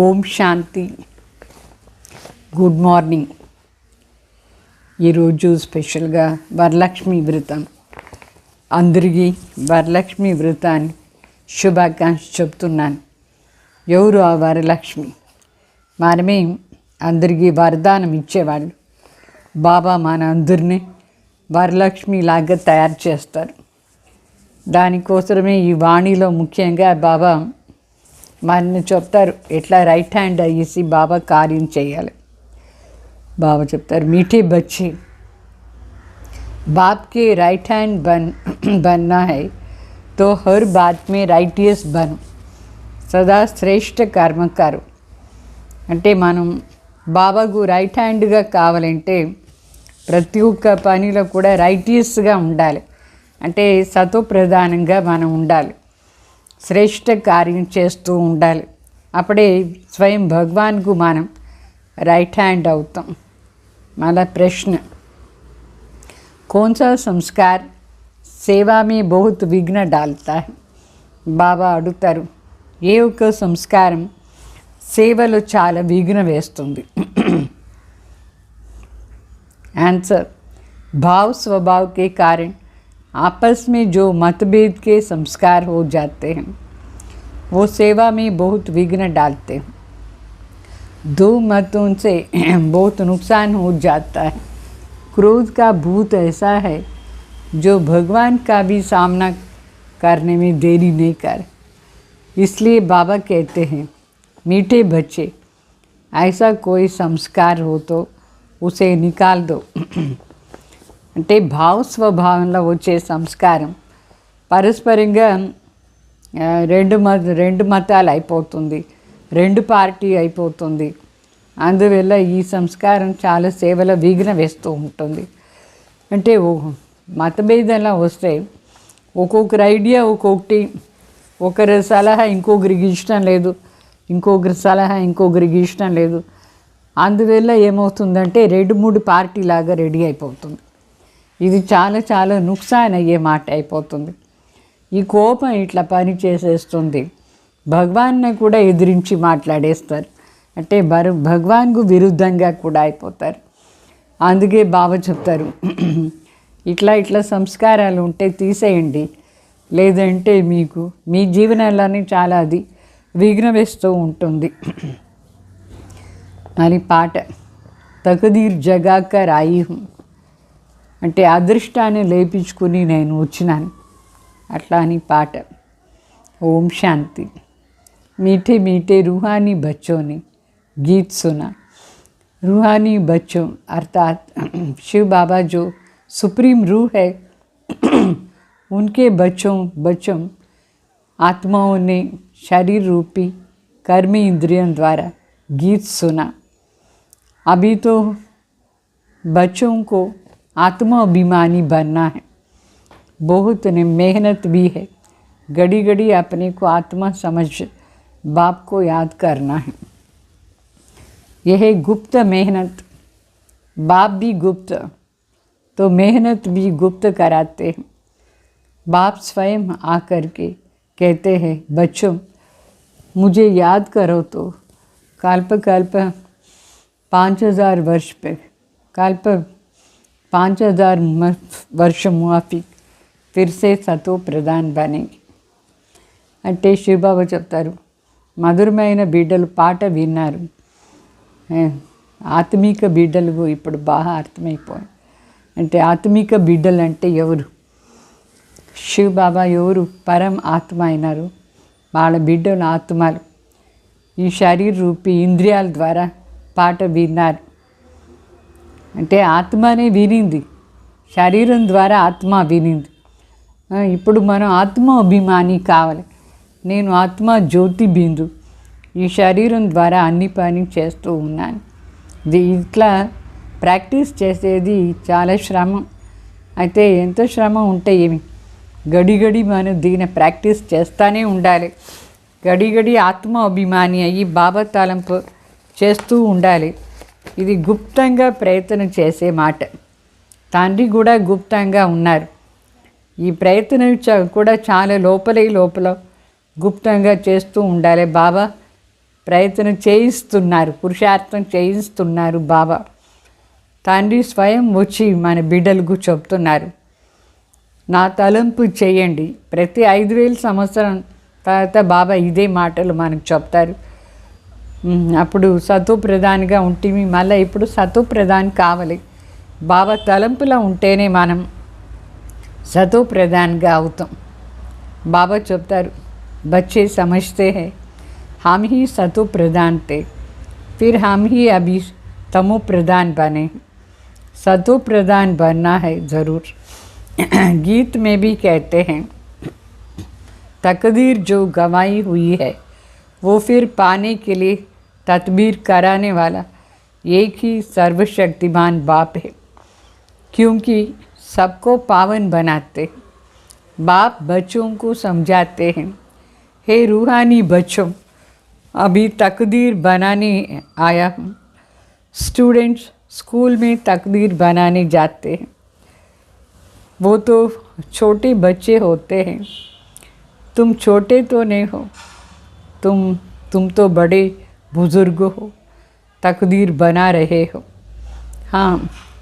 ఓం శాంతి. Good morning. ఈరోజు స్పెషల్గా వరలక్ష్మి వ్రతం. అందరికీ వరలక్ష్మి వ్రతాన్ని శుభాకాంక్ష చెప్తున్నాను. ఎవరు ఆ వరలక్ష్మి? మనమే అందరికీ వరదానం ఇచ్చేవాళ్ళు. బాబా మన అందరినీ వరలక్ష్మి లాగా తయారు చేస్తారు. దానికోసమే ఈ వాణిలో ముఖ్యంగా బాబా మనని చెప్తారు ఎట్లా రైట్ హ్యాండ్ అయ్యేసి బాబా కార్యం చేయాలి. బాబా చెప్తారు, మీఠే బచ్चे बाप के राइट हैंड बनना है तो हर बात में राइटियस बनो, సదా శ్రేష్ఠ కర్మ కరు. అంటే మనం బాబాకు రైట్ హ్యాండ్గా కావాలంటే ప్రతి ఒక్క పనిలో కూడా రైటియస్గా ఉండాలి. అంటే సతోప్రధానంగా మనం ఉండాలి, శ్రేష్ఠ కార్యం చేస్తూ ఉండాలి. అప్పుడే స్వయం భగవాన్కు మనం రైట్ హ్యాండ్ అవుతాం. మళ్ళా ప్రశ్న, कौन सा संस्कार सेवा में बहुत विघ्न डालता है? బాబా అడుగుతారు, ఏ ఒక్క సంస్కారం సేవలో చాలా విఘ్న వేస్తుంది? आंसर, भाव स्वभाव के कारण आपस में जो मतभेद के संस्कार हो जाते हैं वो सेवा में बहुत विघ्न डालते हैं. दो मतों से बहुत नुकसान हो जाता है. क्रोध का भूत ऐसा है जो भगवान का भी सामना करने में देरी नहीं कर. इसलिए बाबा कहते हैं, मीठे बच्चे, ऐसा कोई संस्कार हो तो उसे निकाल दो. అంటే భావ స్వభావంలో వచ్చే సంస్కారం పరస్పరంగా రెండు మతాలు అయిపోతుంది, రెండు పార్టీ అయిపోతుంది. అందువల్ల ఈ సంస్కారం చాలా సేవలో విఘ్న వేస్తూ ఉంటుంది. అంటే మతభేదంలో వస్తే ఒక్కొక్కరి ఐడియా ఒక్కొక్కటి, ఒకరి సలహా ఇంకొకరికి ఇష్టం లేదు, ఇంకొకరి సలహా ఇంకొకరికి ఇష్టం లేదు. అందువల్ల ఏమవుతుందంటే 2-3 పార్టీలాగా రెడీ అయిపోతుంది. ఇది చాలా చాలా నుక్సాన్ అయ్యే మాట అయిపోతుంది. ఈ కోపం ఇట్లా పని చేసేస్తుంది. భగవాన్ని కూడా ఎదిరించి మాట్లాడేస్తారు. అంటే భగవాన్కు విరుద్ధంగా కూడా అయిపోతారు. అందుకే బాబా చెప్తారు, ఇట్లా సంస్కారాలు ఉంటే తీసేయండి, లేదంటే మీకు మీ జీవనాల్లోనే చాలా అది విఘ్న వేస్తూ ఉంటుంది. అని పాట, తకదీర్ జగాకర్ ఆయి హూ, అంటే అదృష్టాన్ని లేపించుకుని నేను వచ్చినాను, అట్లా అని పాట. ఓం శాంతి. मीठे मीठे रूहानी बच्चों ने गीत सुना. रूहानी बच्चों अर्थात शिव बाबा जो सुप्रीम रूह है, उनके बच्चों आत्माओं ने शरीर रूपी कर्म इंद्रियों द्वारा गीत सुना. अभी तो बच्चों को आत्मा अभिमानी बनना है. बहुत मेहनत भी है. घड़ी घड़ी अपने को आत्मा समझ बाप को याद करना है. यह गुप्त मेहनत, बाप भी गुप्त तो मेहनत भी गुप्त कराते हैं. बाप स्वयं आकर के कहते हैं, बच्चों मुझे याद करो तो कल्प 5000 वर्ष पे कल्प 5000 वर्ष मुआफी फिर से सतो प्रधान बनेगी. అంటే శివబాబా చెప్తారు, మధురమైన బిడ్డలు పాట విన్నారు, ఆత్మిక బిడ్డలు ఇప్పుడు బాగా అర్థమైపోయాయి. అంటే ఆత్మిక బిడ్డలు అంటే ఎవరు? శివబాబా ఎవరు? పరం ఆత్మ అయినారు. వాళ్ళ బిడ్డలు ఆత్మలు ఈ శరీర రూపీ ఇంద్రియాల ద్వారా పాట విన్నారు. అంటే ఆత్మనే వినింది, శరీరం ద్వారా ఆత్మ వినింది. ఇప్పుడు మనం ఆత్మ అభిమాని కావాలి. నేను ఆత్మ జ్యోతి బిందు, ఈ శరీరం ద్వారా అన్ని పని చేస్తూ ఉన్నాను. ఇట్లా ప్రాక్టీస్ చేసేది చాలా శ్రమ. అయితే ఎంత శ్రమ ఉంటే ఏమి, గడి మనం దీన్ని ప్రాక్టీస్ చేస్తూనే ఉండాలి. గడి ఆత్మ అభిమాని అయ్యి బాబా తలంపు చేస్తూ ఉండాలి. ఇది గుప్తంగా ప్రయత్నం చేసే మాట. తండ్రి కూడా గుప్తంగా ఉన్నారు. ఈ ప్రయత్నం కూడా చాలా లోపల గుప్తంగా చేస్తూ ఉండాలి. బాబా ప్రయత్నం చేయిస్తున్నారు, పురుషార్థం చేయిస్తున్నారు బాబా. తండ్రి స్వయం వచ్చి మన బిడ్డలకు చెప్తున్నారు, నా తలంపు చేయండి. ప్రతి 5000 సంవత్సరం తర్వాత బాబా ఇదే మాటలు మనకు చెప్తారు. అప్పుడు సతో ప్రధానిగా ఉంటుంది, మళ్ళీ ఇప్పుడు సతో ప్రధాని కావాలి. బాబా తలంపులో ఉంటేనే మనం సతో ప్రధాన్గా అవుతాం. బాబా చెప్తారు, బच्चे समझते हैं हम ही सतो प्रधान थे, फिर हम ही अभी तमो प्रधान बने. सतो प्रधान बनना है ज़रूर. गीत में भी कहते हैं, तकदीर जो गंवाई हुई है वो फिर पाने के लिए तदबीर कराने वाला एक ही सर्वशक्तिमान बाप है, क्योंकि सबको पावन बनाते. बाप बच्चों को समझाते हैं, हे रूहानी बच्चों, अभी तकदीर बनाने आया हूँ. स्टूडेंट्स स्कूल में तकदीर बनाने जाते हैं. वो तो छोटे बच्चे होते हैं, तुम छोटे तो नहीं हो, तुम तो बड़े बुजुर्ग हो, तकदीर बना रहे हो. हाँ,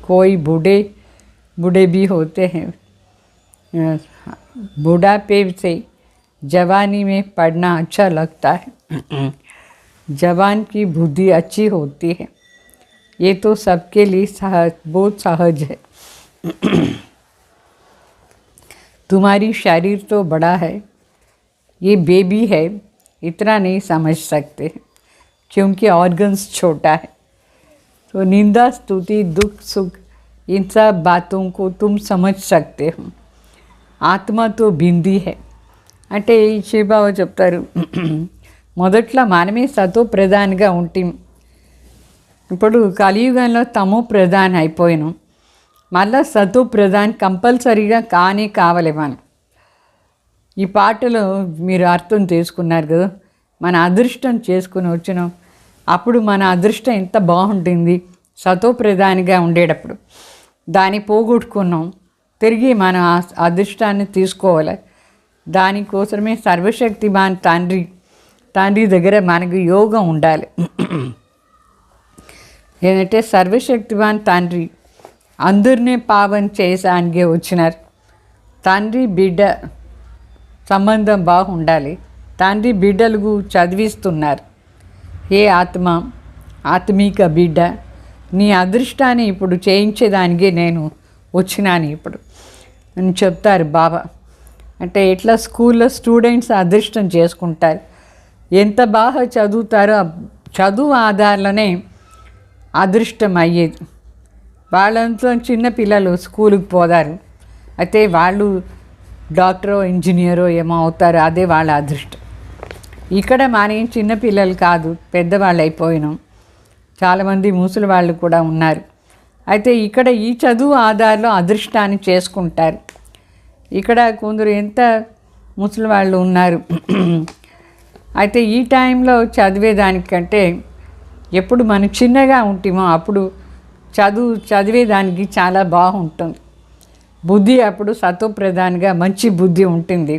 कोई बूढ़े भी होते हैं. बुढ़ापे से जवानी में पढ़ना अच्छा लगता है. जवान की बुद्धि अच्छी होती है. ये तो सबके लिए बहुत सहज है. तुम्हारी शरीर तो बड़ा है, ये बेबी है, इतना नहीं समझ सकते क्योंकि ऑर्गन्स छोटा है. तो निंदा स्तुति दुख सुख इन सब बातों को तुम समझ सकते हो. ఆత్మ తో బింది హై అంటే శివబాబా చెప్తారు, మొదట్లో మనమే సతో ప్రధాన్గా ఉంటాం. ఇప్పుడు కలియుగంలో తమో ప్రధాన్ అయిపోయినాం. మళ్ళా సతో ప్రధాన్ కంపల్సరీగా కావాలి మనం. ఈ పాటలో మీరు అర్థం చేసుకున్నారు కదా, మన అదృష్టం చేసుకుని వచ్చినాం. అప్పుడు మన అదృష్టం ఎంత బాగుంటుంది, సతో ప్రధానిగా ఉండేటప్పుడు. దాన్ని పోగొట్టుకున్నాం, తిరిగి మనం ఆ అదృష్టాన్ని తీసుకోవాలి. దానికోసమే సర్వశక్తిమాన్ తండ్రి దగ్గర మనకు యోగం ఉండాలి. ఏంటంటే సర్వశక్తిమాన్ తండ్రి అందరినీ పావన్ చేయడానికి వచ్చినారు. తండ్రి బిడ్డ సంబంధం బాగుండాలి. తండ్రి బిడ్డలకు చదివిస్తున్నారు, ఏ ఆత్మిక బిడ్డ, నీ అదృష్టాన్ని ఇప్పుడు చేయించేదానికి నేను వచ్చినాను ఇప్పుడు అని చెప్తారు బాబా. అంటే ఇట్లా స్కూల్లో స్టూడెంట్స్ అదృష్టం చేసుకుంటారు. ఎంత బాగా చదువుతారో చదువు ఆధారంలోనే అదృష్టం అయ్యేది. వాళ్ళంతా చిన్నపిల్లలు స్కూల్కి పోతారు, అయితే వాళ్ళు డాక్టరో ఇంజనీరో ఏమో అవుతారు, అదే వాళ్ళ అదృష్టం. ఇక్కడ మన చిన్నపిల్లలు కాదు, పెద్దవాళ్ళు అయిపోయినాం. చాలామంది ముసలి వాళ్ళు కూడా ఉన్నారు. అయితే ఇక్కడ ఈ చదువు ఆధారంలో అదృష్టాన్ని చేసుకుంటారు. ఇక్కడ కొందరు ఎంత ముసలి వాళ్ళు ఉన్నారు. అయితే ఈ టైంలో చదివేదానికంటే ఎప్పుడు మనం చిన్నగా ఉంటామో అప్పుడు చదివేదానికి చాలా బాగుంటుంది. బుద్ధి అప్పుడు సతో ప్రధానంగా మంచి బుద్ధి ఉంటుంది.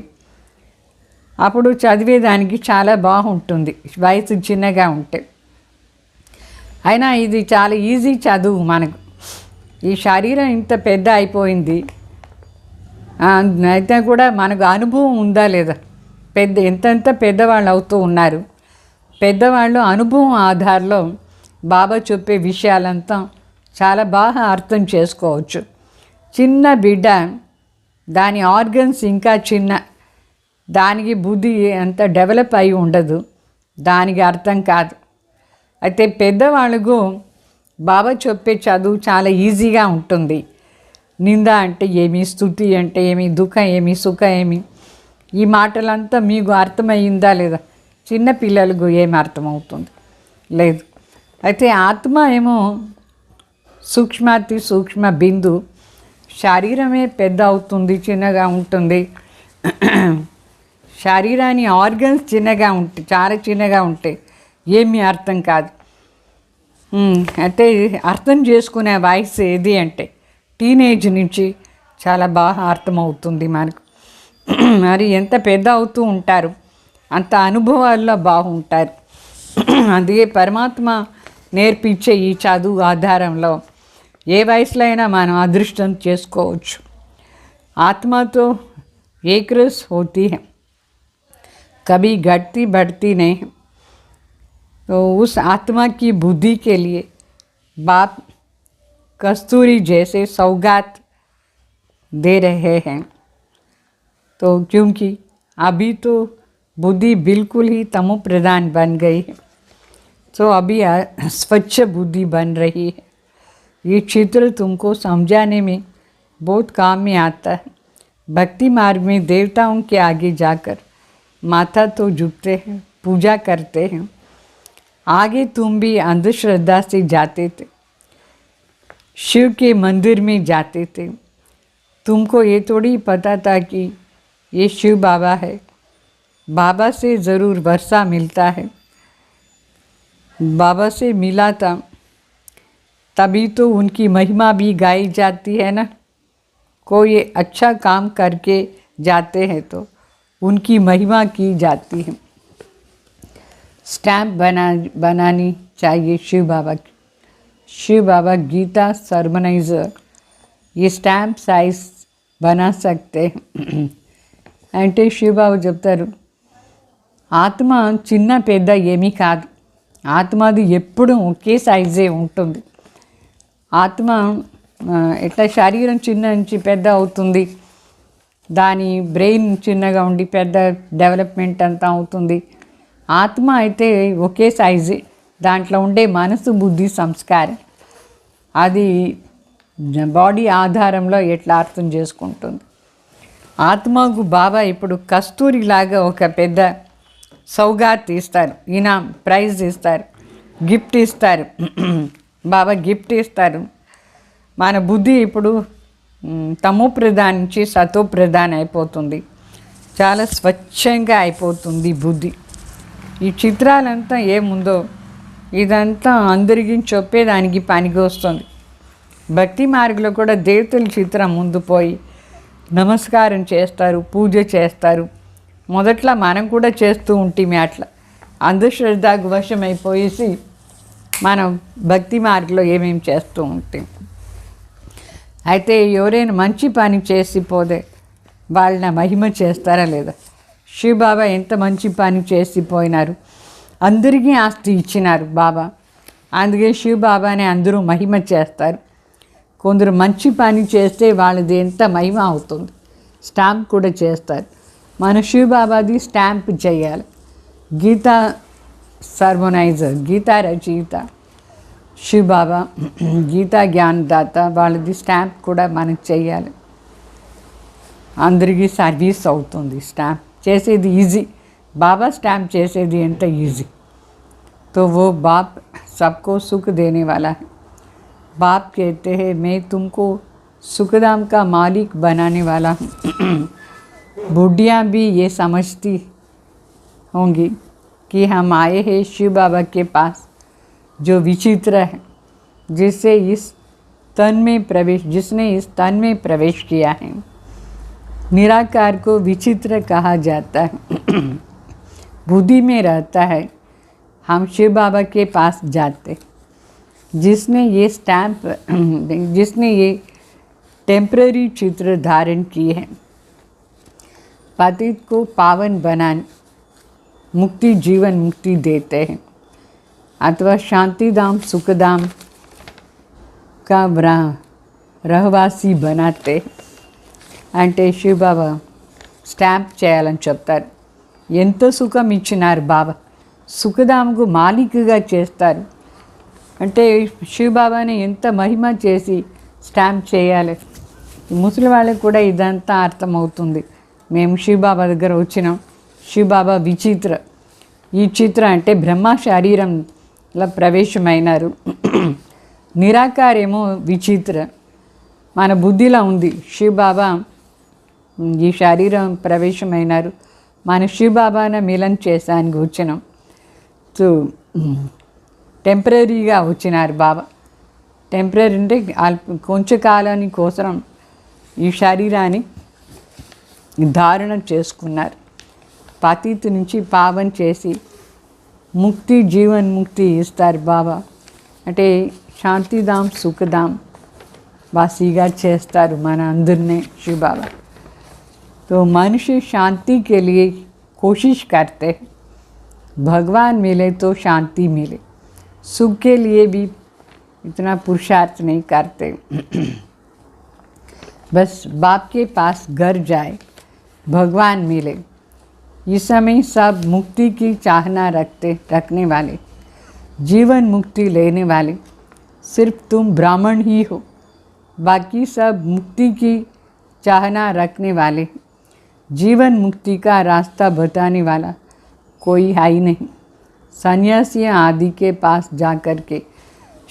అప్పుడు చదివేదానికి చాలా బాగుంటుంది వయసు చిన్నగా ఉంటే. అయినా ఇది చాలా ఈజీ చదువు మనకు. ఈ శరీరం ఇంత పెద్ద అయిపోయింది, అయితే కూడా మనకు అనుభవం ఉందా లేదా, ఎంతెంత పెద్దవాళ్ళు అవుతూ ఉన్నారు. పెద్దవాళ్ళు అనుభవం ఆధారంలో బాబా చెప్పే విషయాలంతా చాలా బాగా అర్థం చేసుకోవచ్చు. చిన్న బిడ్డ దాని ఆర్గన్స్ ఇంకా చిన్న, దానికి బుద్ధి అంత డెవలప్ అయి ఉండదు, దానికి అర్థం కాదు. అయితే పెద్దవాళ్ళకు బాబా చెప్పే చదువు చాలా ఈజీగా ఉంటుంది. నింద అంటే ఏమి, స్తుతి అంటే ఏమి, దుఃఖం ఏమి, సుఖం ఏమి, ఈ మాటలంతా మీకు అర్థమయ్యిందా లేదా? చిన్నపిల్లలకు ఏమి అర్థమవుతుంది? లేదు. అయితే ఆత్మ ఏమో సూక్ష్మాతి సూక్ష్మ బిందు, శరీరమే పెద్ద అవుతుంది, చిన్నగా ఉంటుంది. శరీరాన్ని ఆర్గన్స్ చిన్నగా ఉంటాయి, చాలా చిన్నగా ఉంటాయి, ఏమీ అర్థం కాదు. అంటే అర్థం చేసుకునే వయసు ఏది అంటే టీనేజ్ నుంచి చాలా బాగా అర్థమవుతుంది మనకు. మరి ఎంత పెద్ద అవుతూ ఉంటారు అంత అనుభవాల్లో బాగుంటారు. అందుకే పరమాత్మ నేర్పించే ఈ చదువు ఆధారంలో ఏ వయసులో అయినా మనం అదృష్టం చేసుకోవచ్చు. ఆత్మతో एक रस होती है, कभी घटती बढ़ती नहीं. तो उस आत्मा की बुद्धि के लिए बाप कस्तूरी जैसे सौगात दे रहे हैं. तो क्योंकि अभी तो बुद्धि बिल्कुल ही तमो प्रधान बन गई है, तो अभी स्वच्छ बुद्धि बन रही है. ये चित्र तुमको समझाने में बहुत काम में आता है. भक्ति मार्ग में देवताओं के आगे जाकर माथा तो झुकते हैं, पूजा करते हैं. आगे तुम भी अंधश्रद्धा से जाते थे, शिव के मंदिर में जाते थे. तुमको ये थोड़ी पता था कि ये शिव बाबा है. बाबा से ज़रूर वर्षा मिलता है. बाबा से मिला था तभी तो उनकी महिमा भी गाई जाती है ना. कोई अच्छा काम करके जाते हैं तो उनकी महिमा की जाती है. स्टैम्प बनानी चाहिए शिव बाबा की. शिव बाबा गीता सर्मनाइजर ये स्टैम्प साइज बना सकते हैं. అంటే శివ బాబా చెప్తారు, ఆత్మ చిన్న పెద్ద ఏమీ కాదు, ఆత్మది ఎప్పుడు ఒకే సైజే ఉంటుంది. ఆత్మ ఎట్లా శరీరం చిన్న నుంచి పెద్ద అవుతుంది, దాని బ్రెయిన్ చిన్నగా ఉండి పెద్ద డెవలప్మెంట్ అంతా అవుతుంది. ఆత్మ అయితే ఒకే సైజే, దాంట్లో ఉండే మనసు బుద్ధి సంస్కారం అది బాడీ ఆధారంలో ఎట్లా అర్థం చేసుకుంటుంది. ఆత్మకు బాబా ఇప్పుడు కస్తూరిలాగా ఒక పెద్ద సౌగాత్ ఇస్తారు, ఇనాం ప్రైజ్ ఇస్తారు, గిఫ్ట్ ఇస్తారు. బాబా గిఫ్ట్ ఇస్తారు. మన బుద్ధి ఇప్పుడు తమో ప్రధాన్ నుంచి సతో ప్రధాన్ అయిపోతుంది, చాలా స్వచ్ఛంగా అయిపోతుంది బుద్ధి. ఈ చిత్రాలంతా ఏముందో ఇదంతా అందరికీ చెప్పేదానికి పనికి వస్తుంది. భక్తి మార్గంలో కూడా దేవతల చిత్రం ముందు పోయి నమస్కారం చేస్తారు, పూజ చేస్తారు. మొదట్లో మనం కూడా చేస్తూ ఉంటేమే అట్లా అంధశ్రద్ధకు వశమైపోయేసి మనం భక్తి మార్గంలో ఏమేమి చేస్తూ ఉంటాం. అయితే ఎవరైనా మంచి పని చేసిపోతే వాళ్ళని మహిమ చేస్తారా లేదా? శివ బాబా ఎంత మంచి పని చేసిపోయినారు, అందరికీ ఆస్తి ఇచ్చినారు బాబా. అందుకే శివ బాబాని అందరూ మహిమ చేస్తారు. కొందరు మంచి పని చేస్తే వాళ్ళది ఎంత మహిమ అవుతుంది. స్టాంప్ కూడా చేస్తారు. మన శివ బాబాది స్టాంప్ చేయాలి. గీతా సర్మనైజర్, గీతా రచయిత శివ బాబా, గీతా జ్ఞానదాత, వాళ్ళది స్టాంప్ కూడా మనకు చేయాలి. అందరికీ సర్వీస్ అవుతుంది. స్టాంప్ చేసేది ఈజీ, బాబా స్టాంప్ చేసేది ఎంత ఈజీ. तो वो बाप सबको सुख देने वाला है. बाप कहते हैं मैं तुमको सुखधाम का मालिक बनाने वाला हूँ. बुढ़ियाँ भी ये समझती होंगी कि हम आए हैं शिव बाबा के पास जो विचित्र है, जिसने इस तन में प्रवेश किया है. निराकार को विचित्र कहा जाता है. बुद्धि में रहता है. हम शिव बाबा के पास जाते, जिसने ये टेम्पररी चित्र धारण किए हैं. पतित को पावन बनाने मुक्ति, जीवन मुक्ति देते हैं, अथवा शांतिधाम सुखधाम का रहवासी बनाते. అంటే శివ బాబా స్టాంప్ చేయాలని చెప్తారు. ఎంత సుఖం ఇచ్చినారు బాబా, సుఖధామకు మాలికగా చేస్తారు. అంటే శివ బాబాని ఎంత మహిమ చేసి స్టాంప్ చేయాలి. ముసలి వాళ్ళకి కూడా ఇదంతా అర్థమవుతుంది. మేము శివ బాబా దగ్గర వచ్చినాం, శివ బాబా విచిత్ర. ఈ చిత్ర అంటే బ్రహ్మ శరీరంలో ప్రవేశమైనారు. నిరాకారేమో విచిత్ర, మన బుద్ధిలో ఉంది. శివ బాబా ఈ శరీరం ప్రవేశమైనారు, మన శివ బాబాను మిలన్ చేసానికి వచ్చినాం. సో టెంపరీగా వచ్చినారు బాబా. టెంపరీ అంటే కొంచెం కాలాని కోసం ఈ శరీరాన్ని ధారణ చేసుకున్నారు. పతిత్ నుంచి పావన్ చేసి ముక్తి జీవన్ముక్తి ఇస్తారు బాబా. అంటే శాంతిధామ్ సుఖధామ్ वासीगा చేస్తారు మన అందరినీ शिव बाबा। तो मनुष्य शांति के लिए कोशिश करते हैं, भगवान मिले तो शांति मिले, सुख के लिए भी इतना पुरुषार्थ नहीं करते। बस बाप के पास घर जाए, भगवान मिले। इस समय सब मुक्ति की चाहना रखने वाले, जीवन मुक्ति लेने वाले सिर्फ तुम ब्राह्मण ही हो, बाकी सब मुक्ति की चाहना रखने वाले, जीवन मुक्ति का रास्ता बताने वाला कोई है ही नहीं। सन्यासी आदि के पास जाकर के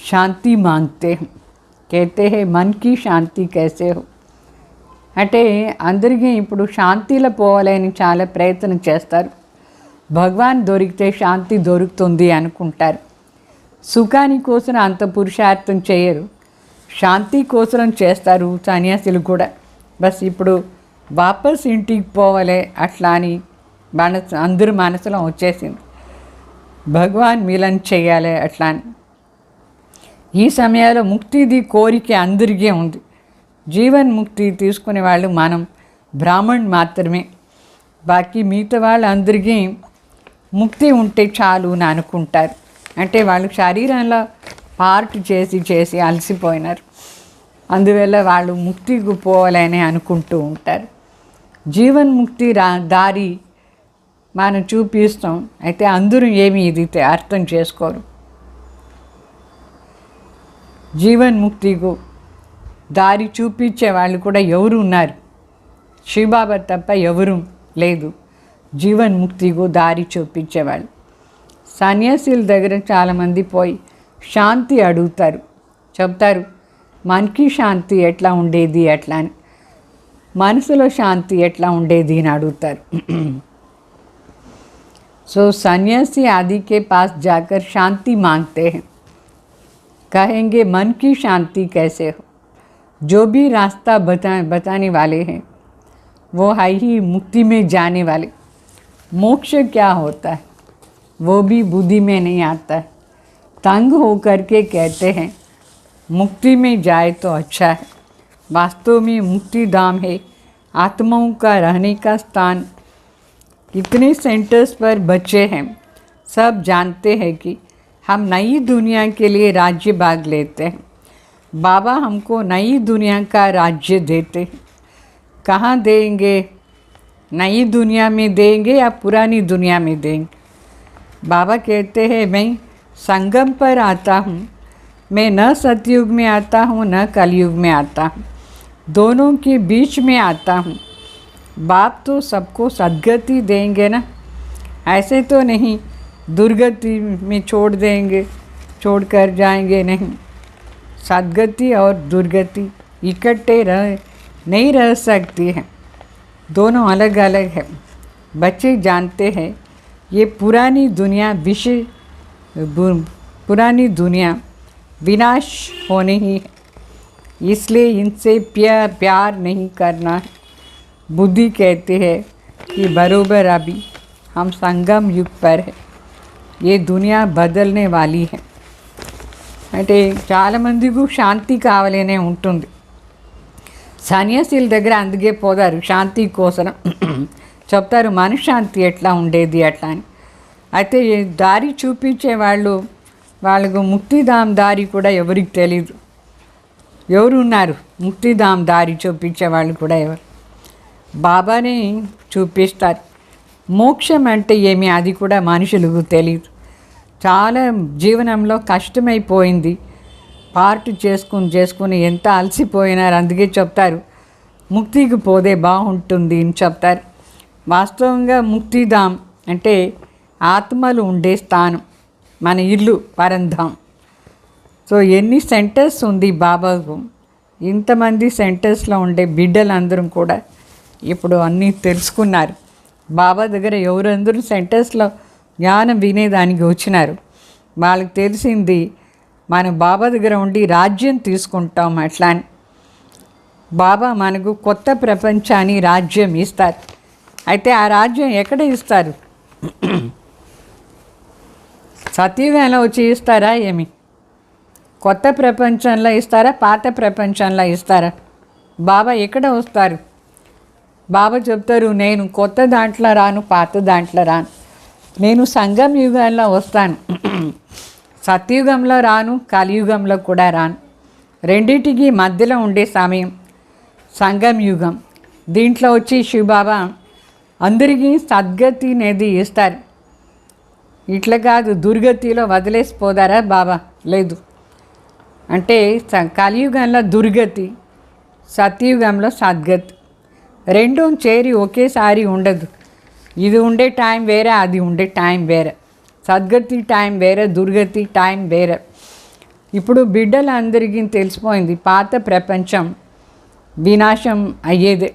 शांति मांगते हैं, कहते हैं मन की शांति कैसे हो। అంటే అందరికీ ఇప్పుడు శాంతిలో పోవాలని చాలా ప్రయత్నం చేస్తారు, భగవాన్ దొరికితే శాంతి దొరుకుతుంది అనుకుంటారు. సుఖాని కోసం అంత పురుషార్థం చేయరు, శాంతి కోసం చేస్తారు సన్యాసులు కూడా. బస్ ఇప్పుడు వాపస్ ఇంటికి పోవాలే అట్లా అని అందరి మనసులో వచ్చేసింది, భగవాన్ మిలన్ చేయాలి అట్లా అని. ఈ సమయంలో ముక్తిది కోరిక అందరికీ ఉంది. జీవన్ ముక్తి తీసుకునే వాళ్ళు మనం బ్రాహ్మణ్ మాత్రమే, బాకీ మిగతా వాళ్ళు అందరికీ ముక్తి ఉంటే చాలు అని అనుకుంటారు. అంటే వాళ్ళు శరీరంలో పార్ట్ చేసి అలసిపోయినారు, అందువల్ల వాళ్ళు ముక్తికి పోవాలని అనుకుంటూ ఉంటారు. జీవన్ ముక్తి దారి మనం చూపిస్తాం, అయితే అందరూ ఏమి ఇది అర్థం చేసుకోరు. జీవన్ ముక్తికు దారి చూపించే వాళ్ళు కూడా ఎవరు ఉన్నారు? శివబాబా తప్ప ఎవరు లేదు జీవన్ ముక్తికు దారి చూపించేవాళ్ళు. సన్యాసుల దగ్గర చాలామంది పోయి శాంతి అడుగుతారు, చెప్తారు మనకి శాంతి ఎట్లా ఉండేది అట్లా అని, మనసులో శాంతి ఎట్లా ఉండేది అని అడుగుతారు. సో సన్యాసి आदि के पास जाकर शांति मांगते हैं, कहेंगे मन की शांति कैसे हो। जो भी रास्ता बताने वाले हैं वो है ही मुक्ति में जाने वाले। मोक्ष क्या होता है वो भी बुद्धि में नहीं आता है। तंग होकर के कहते हैं मुक्ति में जाए तो अच्छा है, वास्तव में मुक्ति धाम है, आत्माओं का रहने का स्थान। कितने सेंटर्स पर बच्चे हैं, सब जानते हैं कि हम नई दुनिया के लिए राज्य भाग लेते हैं। बाबा हमको नई दुनिया का राज्य देते हैं। कहाँ देंगे? नई दुनिया में देंगे या पुरानी दुनिया में देंगे? बाबा कहते हैं मैं संगम पर आता हूँ, मैं न सतयुग में आता हूँ न कलयुग में आता हूँ, दोनों के बीच में आता हूँ। बाप तो सबको सद्गति देंगे ना, ऐसे तो नहीं दुर्गति में छोड़ देंगे, छोड़ कर जाएंगे, नहीं। सद्गति और दुर्गति इकट्ठे नहीं रह सकती हैं, दोनों अलग अलग है। बच्चे जानते हैं ये पुरानी दुनिया विनाश होने ही है, इसलिए इनसे प्यार नहीं करना है। बुद्धि कहती है कि बरोबर अभी हम संगम युग पर है, ये दुनिया बदलने वाली है। అంటే చాలామందికి శాంతి కావాలనే ఉంటుంది, సన్యాసుల దగ్గర అందుకే పోదారు శాంతి కోసం, చెప్తారు మనశ్శాంతి ఎట్లా ఉండేది అట్లా అని. అయితే దారి చూపించే వాళ్ళకు ముక్తిధామ్ దారి కూడా ఎవరికి తెలీదు. ఎవరు ఉన్నారు ముక్తిధామ్ దారి చూపించే వాళ్ళు కూడా ఎవరు? బాబానే చూపిస్తారు. మోక్షం అంటే ఏమి అది కూడా మనుషులకు తెలియదు. చాలా జీవనంలో కష్టమైపోయింది, పార్ట్ చేసుకుని ఎంత అలసిపోయినారు, అందుకే చెప్తారు ముక్తికి పోతే బాగుంటుంది అని చెప్తారు. వాస్తవంగా ముక్తిధామ్ అంటే ఆత్మలు ఉండే స్థానం, మన ఇల్లు పరంధాం. సో ఎన్ని సెంటర్స్ ఉంది బాబాకు, ఇంతమంది సెంటర్స్లో ఉండే బిడ్డలందరం కూడా ఇప్పుడు అన్నీ తెలుసుకున్నారు. బాబా దగ్గర ఎవరందరూ సెంటర్స్లో జ్ఞానం వినేదానికి వచ్చినారు, వాళ్ళకి తెలిసింది మన బాబా దగ్గర ఉండి రాజ్యం తీసుకుంటాం అట్లా అని. బాబా మనకు కొత్త ప్రపంచాన్ని రాజ్యం ఇస్తారు. అయితే ఆ రాజ్యం ఎక్కడ ఇస్తారు? సతీయుగంలో వచ్చి ఇస్తారా ఏమి? కొత్త ప్రపంచంలో ఇస్తారా, పాత ప్రపంచంలో ఇస్తారా? బాబా ఎక్కడ వస్తారు? బాబా చెప్తారు, నేను కొత్త దాంట్లో రాను, పాత దాంట్లో రాను, నేను సంగం యుగంలో వస్తాను. సత్యుగంలో రాను, కలియుగంలో కూడా రాను. రెండింటికి మధ్యలో ఉండే సమయం సంగం యుగం. దీంట్లో వచ్చి శివబాబా అందరికీ సద్గతి అనేది ఇస్తారు. ఇట్లా కాదు దుర్గతిలో వదిలేసిపోదారా బాబా? లేదు. అంటే కలియుగంలో దుర్గతి, సత్యుగంలో సద్గతి రెండూ చేరి ఒకేసారి ఉండదు. ఇది ఉండే టైం వేరే, అది ఉండే టైం వేరే. సద్గతి టైం వేరే, దుర్గతి టైం వేరే. ఇప్పుడు బిడ్డలందరికీ తెలిసిపోయింది పాత ప్రపంచం వినాశం అయ్యేదే,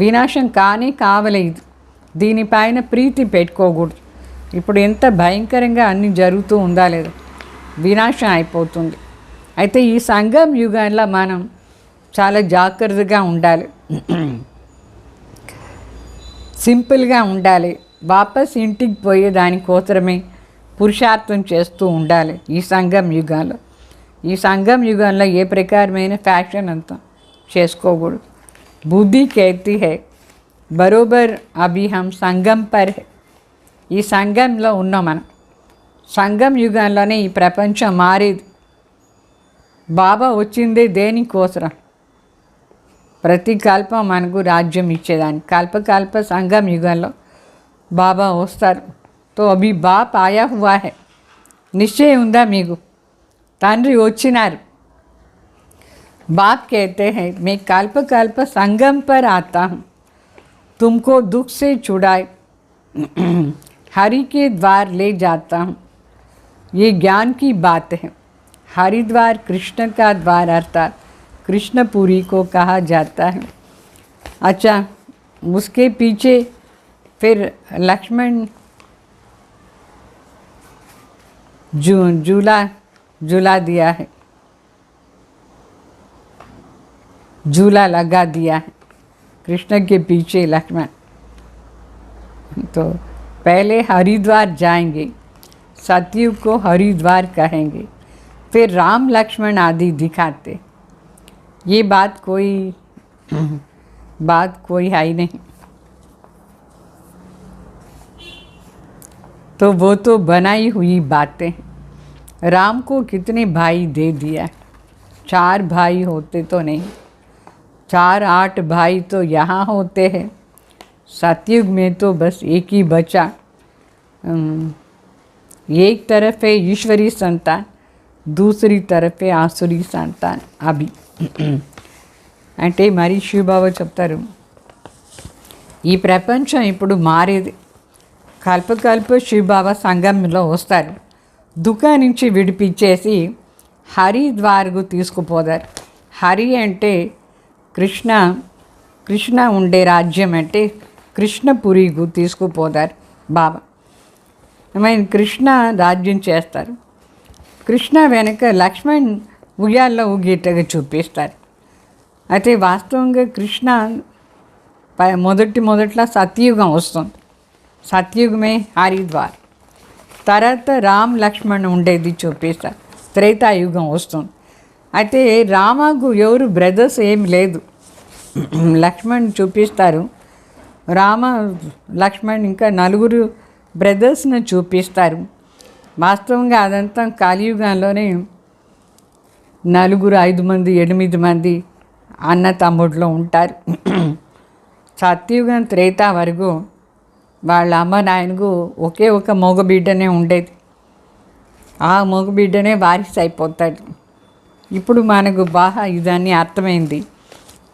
వినాశం కానీ కావలేదు. దీనిపైన ప్రీతి పెట్టుకోకూడదు. ఇప్పుడు ఎంత భయంకరంగా అన్నీ జరుగుతూ ఉందా లేదా, వినాశం అయిపోతుంది. అయితే ఈ సంగం యుగంలో మనం చాలా జాగ్రత్తగా ఉండాలి, సింపుల్గా ఉండాలి. వాపస్ ఇంటికి పోయే దానికోసమే పురుషార్థం చేస్తూ ఉండాలి ఈ సంగం యుగంలో. ఈ సంగం యుగంలో ఏ ప్రకారమైన ఫ్యాషన్ అంతా చేసుకోకూడదు. బుద్ధి कहती है బరోబర్ అభి హమ్ సంగం పర్ హై. ఈ సంఘంలో ఉన్నాం మనం. సంగం యుగంలోనే ఈ ప్రపంచం మారేది. బాబా వచ్చిందే దేనికోసరం? ప్రతి కల్పం మనకు రాజ్యం ఇచ్చేదాన్ని. కల్ప సంగం యుగంలో బాబా వస్తారు. తో అభి బాప్ ఆయా హువా హై. నిశ్చయం ఉందా మీకు? తండ్రి వచ్చినారు. बाप कहते हैं मैं कल्प संगम पर आता हूँ, तुमको दुख से छुड़ाए हरि के द्वार ले जाता हूँ. ये ज्ञान की बात है. हरिद्वार कृष्ण का द्वार अर्थात कृष्णपुरी को कहा जाता है. अच्छा, उसके पीछे फिर लक्ष्मण झूला दिया है, झूला लगा दिया है कृष्ण के पीछे लक्ष्मण. तो पहले हरिद्वार जाएंगे, सतयुग को हरिद्वार कहेंगे, फिर राम लक्ष्मण आदि दिखाते. ये बात कोई है ही नहीं. तो वो तो बनाई हुई बातें. राम को कितने भाई दे दिया? 4 भाई होते तो नहीं, 4-8 भाई तो यहाँ होते हैं. सतयुग में तो बस एक ही बचा. एक तरफ है ईश्वरी संतान, दूसरी तरफ है आसुरी संतान. अभी అంటే మరి శివబాబా చెప్తారు, ఈ ప్రపంచం ఇప్పుడు మారేది. కల్ప శివబాబా సంగంలో వస్తారు. దుఃఖం నుంచి విడిపించేసి హరిద్వార్కు తీసుకుపోతారు. హరి అంటే కృష్ణ ఉండే రాజ్యం, అంటే కృష్ణపురికి తీసుకుపోతారు బాబా. కృష్ణ రాజ్యం చేస్తారు. కృష్ణ వెనక లక్ష్మణ్ ఉయ్యాల్లో ఊగేటగా చూపిస్తారు. అయితే వాస్తవంగా కృష్ణ మొదట్లో సత్యుగం వస్తుంది. సత్యుగమే హరిద్వార్. తర్వాత రామ్ లక్ష్మణ్ ఉండేది చూపిస్తారు. త్రేతాయుగం వస్తుంది. అయితే రామకు ఎవరు బ్రదర్స్ ఏమి లేదు. లక్ష్మణ్ చూపిస్తారు. రామ లక్ష్మణ్ ఇంకా 4 బ్రదర్స్ని చూపిస్తారు. వాస్తవంగా అదంతా కలియుగంలోనే 4, 5 మంది, 8 మంది అన్న తమ్ముళ్ళు ఉంటారు. సత్యుగం త్రేతా వరకు వాళ్ళ అమ్మ నాయనకు ఒకే ఒక మగబిడ్డనే ఉండేది. ఆ మగబిడ్డనే వారిస్ అయిపోతాడు. ఇప్పుడు మనకు బాగా ఇదన్నీ అర్థమైంది.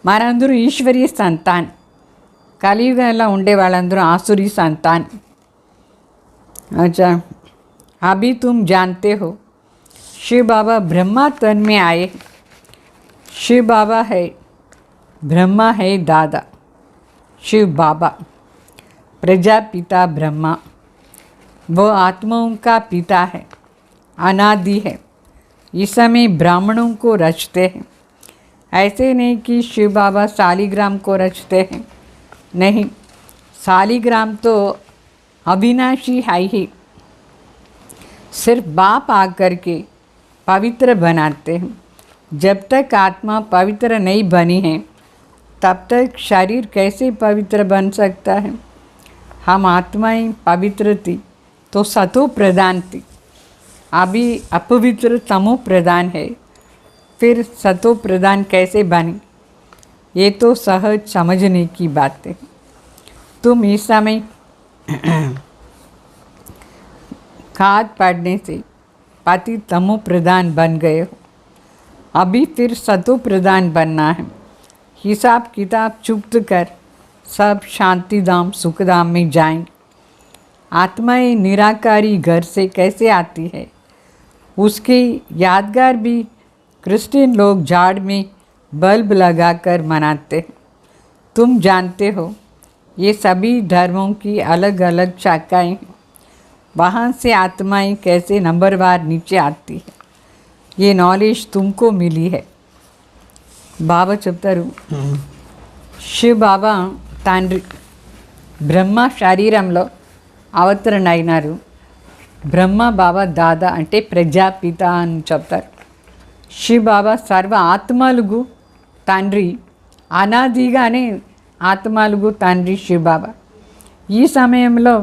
మనందరూ ఈశ్వరీయ సంతాన్. కలియుగంలో ఉండే వాళ్ళందరూ ఆసురీ సంతాన్. अच्छा, अभी तुम जानते हो शिव बाबा ब्रह्मा तन में आए. शिव बाबा है, ब्रह्मा है दादा. शिव बाबा प्रजापिता ब्रह्मा, वो आत्माओं का पिता है, अनादि है. इस समय ब्राह्मणों को रचते हैं. ऐसे नहीं कि शिव बाबा शालिग्राम को रचते हैं. नहीं, शालिग्राम तो अविनाशी है ही. सिर्फ बाप आकर के पवित्र बनाते हैं। जब तक आत्मा पवित्र नहीं बनी है तब तक शरीर कैसे पवित्र बन सकता है। हम आत्माएं पवित्र थी तो सतो प्रधान थी, अभी अपवित्र तमो प्रधान है, फिर सतो प्रधान कैसे बनी। ये तो सहज समझने की बात है। तुम इस समय खाद पड़ने से पति तमो प्रधान बन गए हो, अभी फिर सतो प्रधान बनना है। हिसाब किताब चुक्त कर सब शांतिधाम सुखधाम में जाएंगे। आत्माएं निराकारी घर से कैसे आती है, उसकी यादगार भी क्रिश्चियन लोग झाड़ में बल्ब लगाकर मनाते हैं। तुम जानते हो ये सभी धर्मों की अलग अलग शाखाएं हैं। वहाँ से आत्माएं कैसे नंबरवार नीचे आती है, ये नॉलेज तुमको मिली है। బాబా చెప్తారు, శివ బాబా తండ్రి బ్రహ్మ శరీరంలో అవతరణ అయినారు. బ్రహ్మ బాబా దాదా అంటే ప్రజాపిత అని చెప్తారు. శివ బాబా సర్వ ఆత్మలకు తండ్రి, అనాదిగానే ఆత్మలకు తండ్రి శివ బాబా. ఈ సమయంలో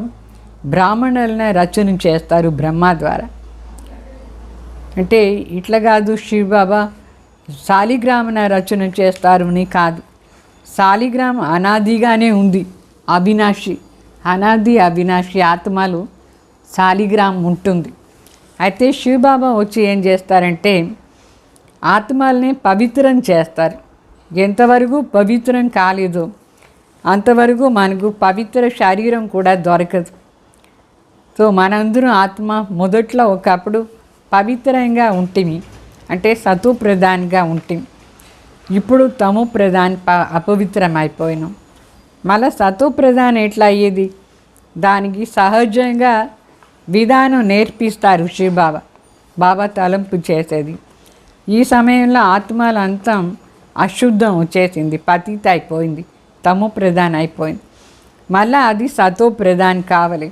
బ్రాహ్మణులను రచన చేస్తారు బ్రహ్మ ద్వారా. అంటే ఇట్లా కాదు శివ బాబా శాలిగ్రామన రచన చేస్తారు అని కాదు. శాలిగ్రామ్ అనాదిగానే ఉంది, అవినాశి, అనాది అవినాశి ఆత్మలు శాలిగ్రామ్ ఉంటుంది. అయితే శివబాబా వచ్చి ఏం చేస్తారంటే ఆత్మల్ని పవిత్రం చేస్తారు. ఎంతవరకు పవిత్రం కాలేదో అంతవరకు మనకు పవిత్ర శరీరం కూడా దొరకదు. సో మనందరం ఆత్మ మొదట్లో ఒకప్పుడు పవిత్రంగా ఉంటుంది, అంటే సతు ప్రధాన్గా ఉంటుంది. ఇప్పుడు తము ప్రధాన్ అపవిత్రమైపోయినాం. మళ్ళీ సతు ప్రధాన్ ఎట్లా అయ్యేది, దానికి సహజంగా విధానం నేర్పిస్తారు శివబాబా. బాబా తలంపు చేసేది. ఈ సమయంలో ఆత్మలంతా అశుద్ధం వచ్చేసింది, పతిత అయిపోయింది, తము ప్రధాన్ అయిపోయింది. మళ్ళీ అది సతో ప్రధాన్ కావాలి.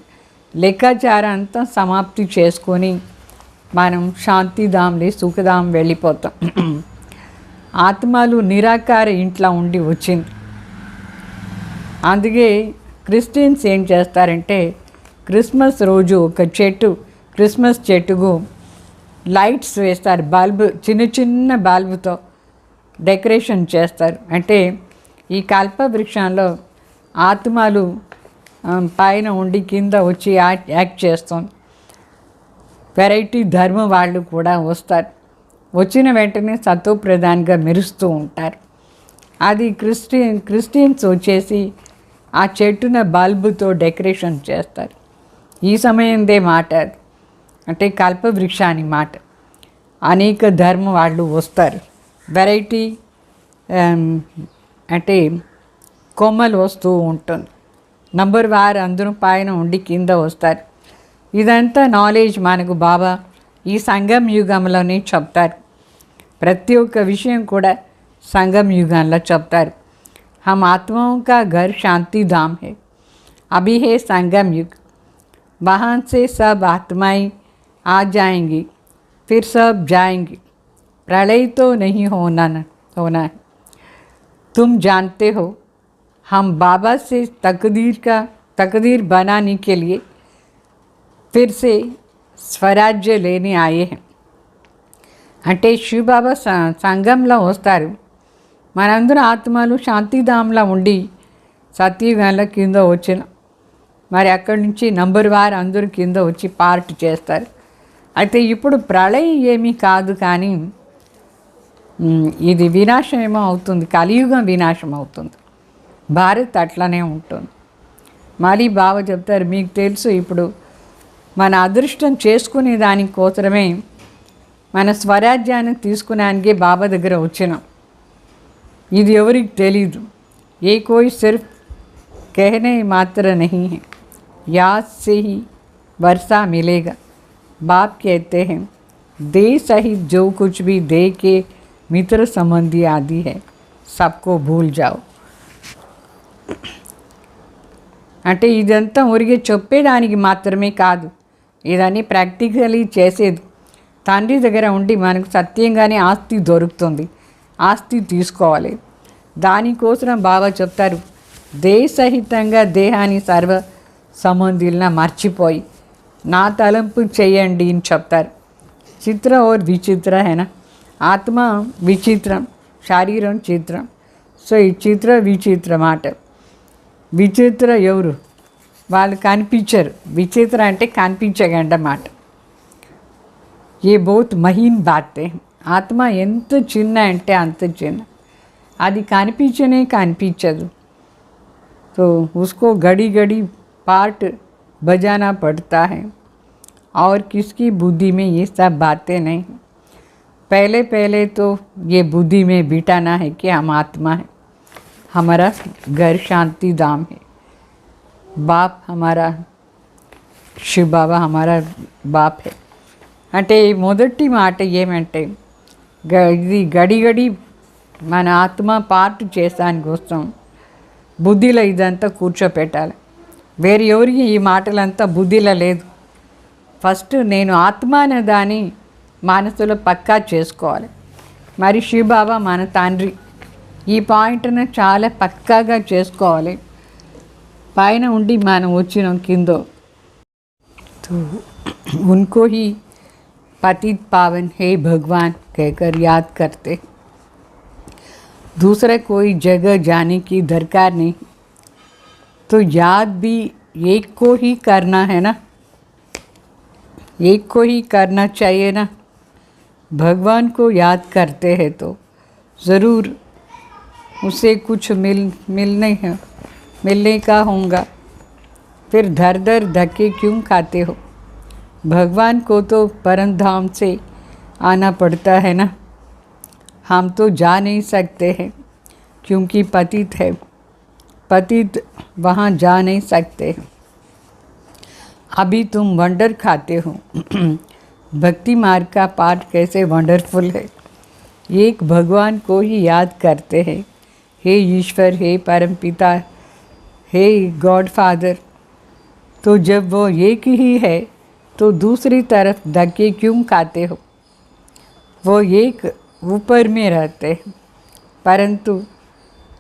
లెక్కాచారం అంతా సమాప్తి చేసుకొని మనం శాంతిధాంలే సుఖధాం వెళ్ళిపోతాం. ఆత్మలు నిరాకార ఇంట్లో ఉండి వచ్చింది. అందుకే క్రిస్టియన్స్ ఏం చేస్తారంటే క్రిస్మస్ రోజు ఒక చెట్టు, క్రిస్మస్ చెట్టుకు లైట్స్ వేస్తారు, బల్బ్, చిన్న చిన్న బల్బుతో డెకరేషన్ చేస్తారు. అంటే ఈ కల్పవృక్షంలో ఆత్మలు పైన ఉండి కింద వచ్చి యాక్ట్ చేస్తుంది. వెరైటీ ధర్మం వాళ్ళు కూడా వస్తారు. వచ్చిన వెంటనే సతో ప్రధాన్గా మెరుస్తూ ఉంటారు. అది క్రిస్టియన్స్ వచ్చేసి ఆ చెట్టున బల్బుతో డెకరేషన్ చేస్తారు. ఈ సమయందే మాట అది, అంటే కల్పవృక్షాని మాట. అనేక ధర్మం వాళ్ళు వస్తారు, వెరైటీ అంటే కొమ్మలు వస్తూ ఉంటుంది. నంబర్ వారు అందరూ పైన ఉండి కింద వస్తారు. ఇదంతా నాలెడ్జ్ మనకు బాబా ఈ సంగం యుగంలోనే చెప్తారు. ప్రతి ఒక్క విషయం కూడా సంగం యుగంలో చెప్తారు. हम आत्माओं का घर शांति धाम है, अभी है संगम युग, वहाँ से सब आत्माएं आ जाएंगी, फिर सब जाएंगी, प्रलय तो नहीं होना है। तुम जानते हो हम बाबा से तकदीर बनाने के लिए फिर से स्वराज्य लेने आए हैं. అంటే శివ బాబా సంఘంలో వస్తారు. మనందరూ ఆత్మలు శాంతిధాంలో ఉండి సత్యయుగంలో కింద వచ్చిన, మరి అక్కడి నుంచి నంబర్ వారు అందరూ కింద వచ్చి పార్ట్ చేస్తారు. అయితే ఇప్పుడు ప్రళయం ఏమీ కాదు, కానీ ఇది వినాశం ఏమో అవుతుంది, కలియుగం వినాశం అవుతుంది. భారత్ అట్లనే ఉంటుంది. మళ్ళీ బాబా చెప్తారు, మీకు తెలుసు ఇప్పుడు మన అదృష్టం చేసుకునే దానికోసమే మన స్వరాజ్యాన్ని తీసుకునేందుకే బాబా దగ్గర వచ్చినాం. ఇది ఎవరికి తెలీదు. ఏ కోई सिर्फ कहने मात्र नहीं है, याद से ही वर्षा मिलेगा. बाप कहते हैं दे सहित जो कुछ भी दे के मित्र संबंधी आदि है सबको भूल जाओ. అంటే ఇదంతా ఊరికే చెప్పేదానికి మాత్రమే కాదు, ఇదన్నీ ప్రాక్టికలీ చేసేది. తండ్రి దగ్గర ఉండి మనకు సత్యంగానే ఆస్తి దొరుకుతుంది, ఆస్తి తీసుకోవాలి. దానికోసం బాబా చెప్తారు, దేహసహితంగా దేహాన్ని సర్వ సంబంధులను మర్చిపోయి నా తలంపు చేయండి అని చెప్తారు. చిత్ర और విచిత్ర है ना, ఆత్మ విచిత్రం, శరీరం చిత్రం. సో ఈ చిత్ర విచిత్ర మాట. విచిత్ర ఎవరు? వాళ్ళు కనిపించరు. విచిత్ర అంటే కనిపించగండమాట. ఏ బహుత్ మహీన్ బాతే. ఆత్మ ఎంత చిన్న అంటే అంత చిన్న, అది కనిపించనే కనిపించదు. तो उसको घड़ी घड़ी पार्ट बजाना पड़ता है और किसकी बुद्धि में ये सब बातें नहीं. पहले पहले तो ये बुद्धि में बिठाना है कि हम आत्मा है, हमारा घर शांति धाम है, बाप हमारा शिव बाबा हमारा बाप है. అంటే మొదటి మాట ఏమంటే ఇది గడి గడి మన ఆత్మ పార్ట్ చేసానికి వస్తాం. బుద్ధిలో ఇదంతా కూర్చోపెట్టాలి. వేరే ఎవరికి ఈ మాటలంతా బుద్ధిలో లేదు. ఫస్ట్ నేను ఆత్మ అనే దాన్ని మనసులో పక్కా చేసుకోవాలి. మరి శివబాబా మన తండ్రి, ఈ పాయింట్ను చాలా పక్కాగా చేసుకోవాలి. పైన ఉండి మనం వచ్చినాం కిందో. उनको ही पतित पावन हे भगवान कहकर याद करते. दूसरा कोई जगह जाने की दरकार नहीं. तो याद भी एक को ही करना है ना, एक को ही करना चाहिए ना. भगवान को याद करते हैं तो ज़रूर उसे कुछ मिलने का होगा. फिर धर धर धक्के क्यों खाते हो? भगवान को तो परम धाम से आना पड़ता है ना. हम तो जा नहीं सकते हैं क्योंकि पतित है. पतित वहाँ जा नहीं सकते. अभी तुम वंडर खाते हो. भक्ति मार्ग का पाठ कैसे वंडरफुल है. एक भगवान को ही याद करते हैं. हे ईश्वर, हे परम पिता, हे गॉड फादर. तो जब वो एक ही है तो दूसरी तरफ धक्के क्यों खाते हो? वो एक ऊपर में रहते हैं, परंतु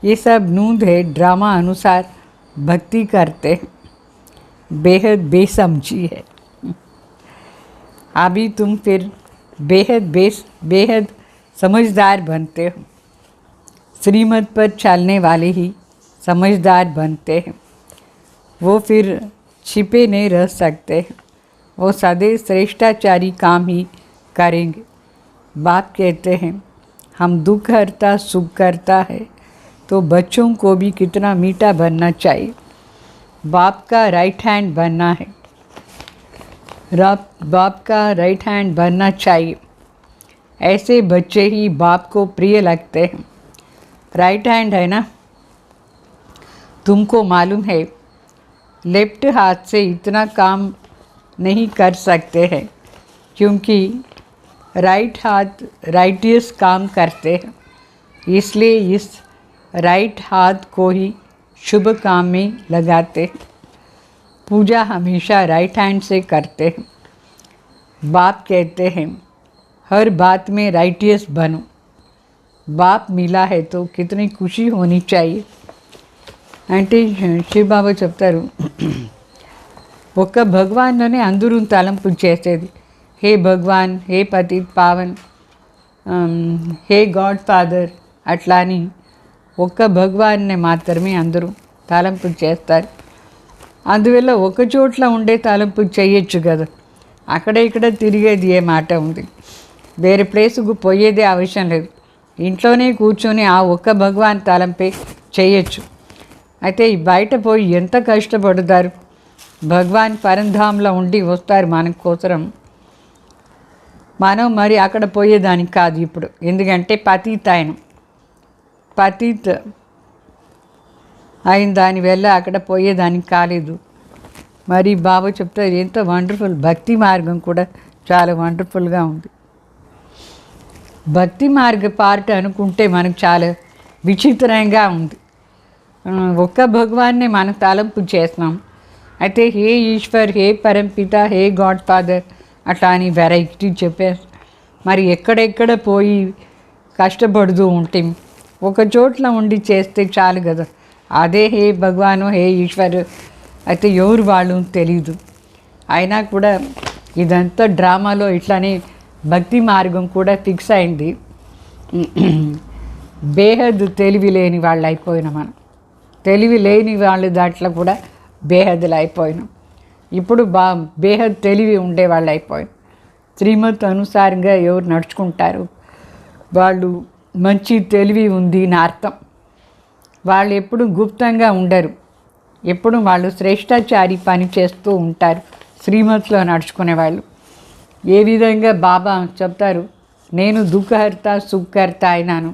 ये सब नूंद है, ड्रामा अनुसार भक्ति करते हैं. बेहद बेसमझी है. अभी तुम फिर बेहद समझदार बनते हो. श्रीमत पर चलने वाले ही समझदार बनते हैं. वो फिर छिपे नहीं रह सकते. वो सदैव श्रेष्ठाचारी काम ही करेंगे. बाप कहते हैं हम दुख हरता सुख करता है, तो बच्चों को भी कितना मीठा बनना चाहिए. बाप का राइट हैंड बनना है. बाप का राइट हैंड बनना चाहिए. ऐसे बच्चे ही बाप को प्रिय लगते हैं. राइट हैंड है ना. तुमको मालूम है लेफ्ट हाथ से इतना काम नहीं कर सकते हैं, क्योंकि राइट हाथ राइटियस काम करते हैं. इसलिए इस राइट हाथ को ही शुभ काम में लगाते हैं. पूजा हमेशा राइट हैंड से करते हैं. बाप कहते हैं हर बात में राइटियस बनो. बाप मिला है तो कितनी खुशी होनी चाहिए. అంటే శివ బాబా చెప్తారు, ఒక్క భగవాన్లోనే అందరూ తలంపులు చేసేది. హే భగవాన్, హే పతిత్ పావన్, హే గాడ్ ఫాదర్, అట్లా అని ఒక్క భగవాన్ని మాత్రమే అందరూ తలంపులు చేస్తారు. అందువల్ల ఒక చోట్ల ఉండే తలంపులు చేయొచ్చు కదా. అక్కడ ఇక్కడ తిరిగేది ఏ మాట ఉంది. వేరే ప్లేసుకు పోయేదే అవసరం లేదు. ఇంట్లోనే కూర్చొని ఆ ఒక్క భగవాన్ తలంపే చేయొచ్చు. అయితే బయట పోయి ఎంత కష్టపడతారు. భగవాన్ పరంధాంలో ఉండి వస్తారు మన కోసం. మనం మరి అక్కడ పోయేదానికి కాదు ఇప్పుడు. ఎందుకంటే పతిత్ అయిన దానివల్ల అక్కడ పోయేదానికి కాలేదు. మరి బాబా చెప్తారు ఎంత వండర్ఫుల్. భక్తి మార్గం కూడా చాలా వండర్ఫుల్గా ఉంది. భక్తి మార్గ పార్ట్ అనుకుంటే మనకు చాలా విచిత్రంగా ఉంది. ఒక్క భగవాన్నే మనం తలంపు చేస్తున్నాం. అయితే హే ఈశ్వర్, హే పరంపిత, హే గాడ్ ఫాదర్ అట్లా అని వెరైటీ చెప్పారు. మరి ఎక్కడెక్కడ పోయి కష్టపడుతూ ఉంటే ఒక చోట్ల ఉండి చేస్తే చాలు కదా. అదే హే భగవాను, హే ఈశ్వర్ అయితే ఎవరు వాళ్ళు తెలీదు. అయినా కూడా ఇదంతా డ్రామాలో ఇట్లానే భక్తి మార్గం కూడా ఫిక్స్ అయింది. బేహద్ తెలివి లేని వాళ్ళు అయిపోయినాం మనం. తెలివి లేని వాళ్ళు దాంట్లో కూడా బేహద్లు అయిపోయినాం. ఇప్పుడు బేహద్ తెలివి ఉండేవాళ్ళు అయిపోయాం. శ్రీమత్ అనుసారంగా ఎవరు నడుచుకుంటారు వాళ్ళు మంచి తెలివి ఉంది నా అర్థం. వాళ్ళు ఎప్పుడు గుప్తంగా ఉండరు, ఎప్పుడు వాళ్ళు శ్రేష్టాచారి పని చేస్తూ ఉంటారు. శ్రీమత్లో నడుచుకునే వాళ్ళు ఏ విధంగా బాబా చెప్తారు, నేను దుఃఖహర్త సుఖకర్త అయినాను,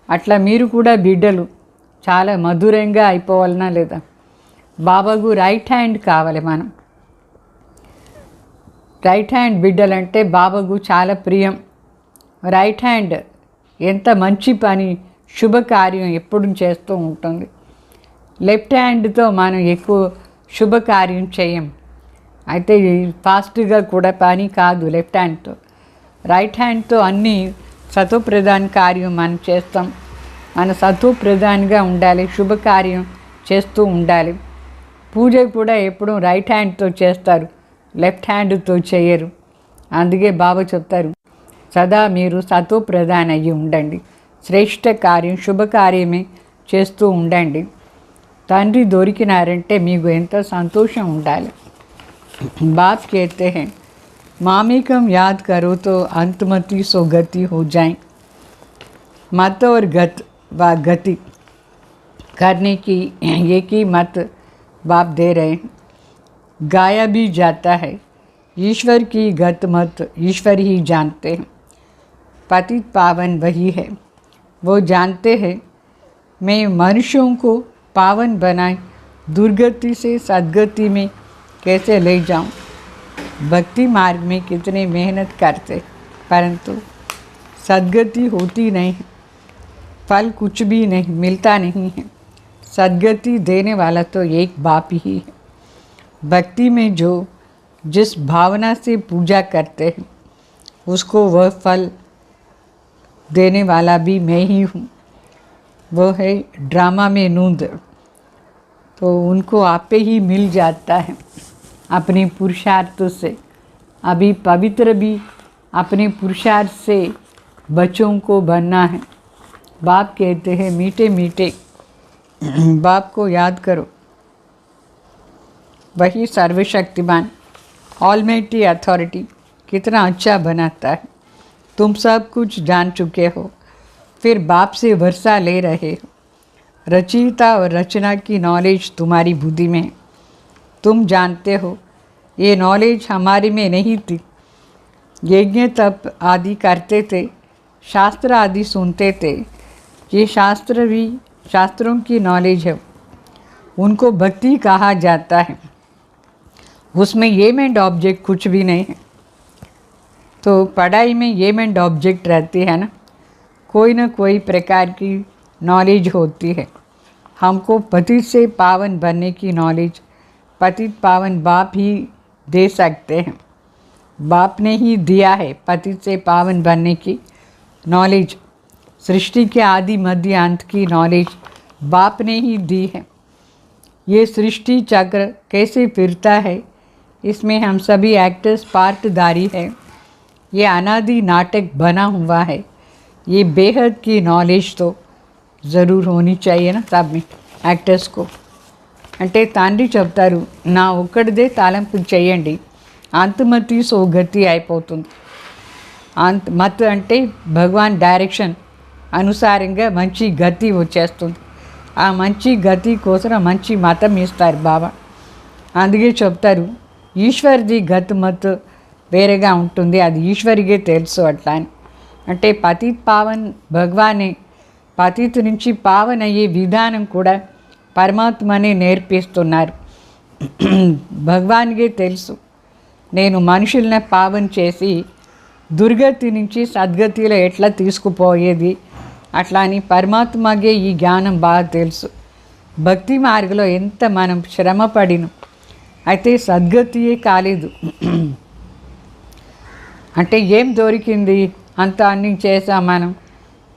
అట్లా మీరు కూడా బిడ్డలు చాలా మధురంగా అయిపోవాలనా లేదా. బాబాకు రైట్ హ్యాండ్ కావాలి. మనం రైట్ హ్యాండ్ బిడ్డలంటే బాబాకు చాలా ప్రియం. రైట్ హ్యాండ్ ఎంత మంచి పని శుభకార్యం ఎప్పుడు చేస్తూ ఉంటుంది. లెఫ్ట్ హ్యాండ్తో మనం ఎక్కువ శుభకార్యం చేయం. అయితే ఫాస్ట్గా కూడా పని కాదు లెఫ్ట్ హ్యాండ్తో. రైట్ హ్యాండ్తో అన్నీ సతోప్రధాన కార్యం మనం చేస్తాం. మన సతోప్రధానిగా ఉండాలి, శుభకార్యం చేస్తూ ఉండాలి. పూజ కూడా ఎప్పుడూ రైట్ హ్యాండ్తో చేస్తారు, లెఫ్ట్ హ్యాండ్తో చేయరు. అందుకే బాబా చెప్తారు, సదా మీరు సతోప్రధాన అయ్యి ఉండండి, శ్రేష్ఠ కార్యం శుభకార్యమే చేస్తూ ఉండండి. తండ్రి దొరికినారంటే మీకు ఎంతో సంతోషం ఉండాలి. बाप कहते हैं मामिकम याद करो तो अंतमति सो गति हो जाए. मत और गत व गति करने की एक ही मत बाप दे रहे हैं. गाया भी जाता है, ईश्वर की गत मत ईश्वर ही जानते हैं. पतित पावन वही है, वो जानते हैं मैं मनुष्यों को पावन बनाए दुर्गति से सद्गति में कैसे ले जाऊं. भक्ति मार्ग में कितने मेहनत करते परंतु सद्गति होती नहीं, फल कुछ भी नहीं मिलता नहीं है. सद्गति देने वाला तो एक बाप ही है. भक्ति में जो जिस भावना से पूजा करते हैं उसको वह फल देने वाला भी मैं ही हूँ. वो है ड्रामा में नूंद, तो उनको आपे ही मिल जाता है अपने पुरुषार्थ से. अभी पवित्र भी अपने पुरुषार्थ से बच्चों को बनना है. बाप कहते हैं मीठे मीठे बाप को याद करो, वही सर्वशक्तिमान ऑलमाइटी अथॉरिटी कितना अच्छा बनाता है. तुम सब कुछ जान चुके हो, फिर बाप से वर्षा ले रहे हो. रचयिता और रचना की नॉलेज तुम्हारी बुद्धि में है. तुम जानते हो ये नॉलेज हमारे में नहीं थी. यज्ञ तप आदि करते थे, शास्त्र आदि सुनते थे. ये शास्त्र भी शास्त्रों की नॉलेज है, उनको भक्ति कहा जाता है. उसमें एम एंड ऑब्जेक्ट कुछ भी नहीं है. तो पढ़ाई में एम एंड ऑब्जेक्ट रहती है ना, कोई ना कोई प्रकार की नॉलेज होती है. हमको पतित से पावन बनने की नॉलेज पतित पावन बाप ही दे सकते हैं. बाप ने ही दिया है पतित से पावन बनने की नॉलेज. सृष्टि के आदि मध्य अंत की नॉलेज बाप ने ही दी है. ये सृष्टि चक्र कैसे फिरता है इसमें हम सभी एक्टर्स पार्टदारी है. ये अनादि नाटक बना हुआ है. ये बेहद की नॉलेज तो ज़रूर होनी चाहिए ना सब में యాక్టర్స్ को. అంటే తండ్రి చెప్తారు నా ఒక్కడిదే తాలింపు చేయండి, అంతమతి సోగతి అయిపోతుంది. మత్ అంటే భగవాన్ డైరెక్షన్ అనుసారంగా మంచి గతి వచ్చేస్తుంది. ఆ మంచి గతి కోసం మంచి మతం ఇస్తారు బాబా. అందుకే చెప్తారు ఈశ్వర్ది గత్ మత్ వేరేగా ఉంటుంది, అది ఈశ్వరికే తెలుసు అట్లా అని. అంటే పతిత్ పావన్ భగవానే, పతిత్ నుంచి పావన్ అయ్యే విధానం కూడా పరమాత్మనే నేర్పిస్తున్నారు. భగవాన్కే తెలుసు నేను మనుషుల్ని పావన్ చేసి దుర్గతి నుంచి సద్గతిలో ఎట్లా తీసుకుపోయేది అట్లా అని పరమాత్మకే ఈ జ్ఞానం బాగా తెలుసు. భక్తి మార్గంలో ఎంత మనం శ్రమ పడిన అయితే సద్గతియే కాలేదు. అంటే ఏం దొరికింది, అంత అన్ని చేసాం మనం.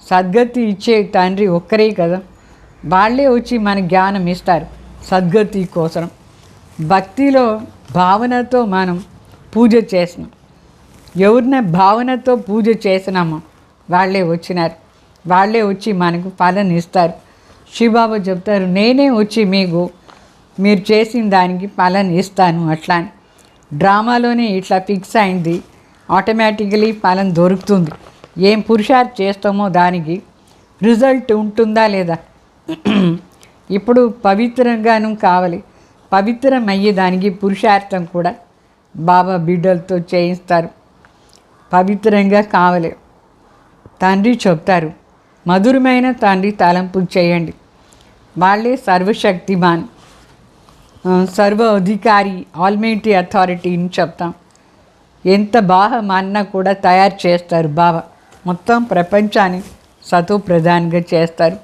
సద్గతి ఇచ్చే తండ్రి ఒక్కరే కదా, వాళ్ళే వచ్చి మన జ్ఞానం ఇస్తారు సద్గతి కోసం. భక్తిలో భావనతో మనం పూజ చేసినాం, ఎవరిన భావనతో పూజ చేసినామో వాళ్ళే వచ్చినారు, వాళ్ళే వచ్చి మనకు ఫలం ఇస్తారు. శివబాబా చెప్తారు, నేనే వచ్చి మీరు చేసిన దానికి ఫలం ఇస్తాను. అట్లా డ్రామాలోనే ఇట్లా ఫిక్స్ అయింది, ఆటోమేటికలీ ఫలం దొరుకుతుంది. ఏం పురుషార్థం చేస్తామో దానికి రిజల్ట్ ఉంటుందా లేదా. ఇప్పుడు పవిత్రంగాను కావాలి, పవిత్రం అయ్యేదానికి పురుషార్థం కూడా బాబా బిడ్డలతో చేయిస్తారు. పవిత్రంగా కావాలి. తండ్రి చెప్తారు, మధురమైన తండ్రి తలంపు చేయండి, వాళ్ళే సర్వశక్తిమాన్, సర్వ అధికారి, ఆల్మైటీ అథారిటీని చెప్తాం. ఎంత బాగా మన్నా కూడా తయారు చేస్తారు బాబా, మొత్తం ప్రపంచాన్ని సతో ప్రధానంగా చేస్తారు.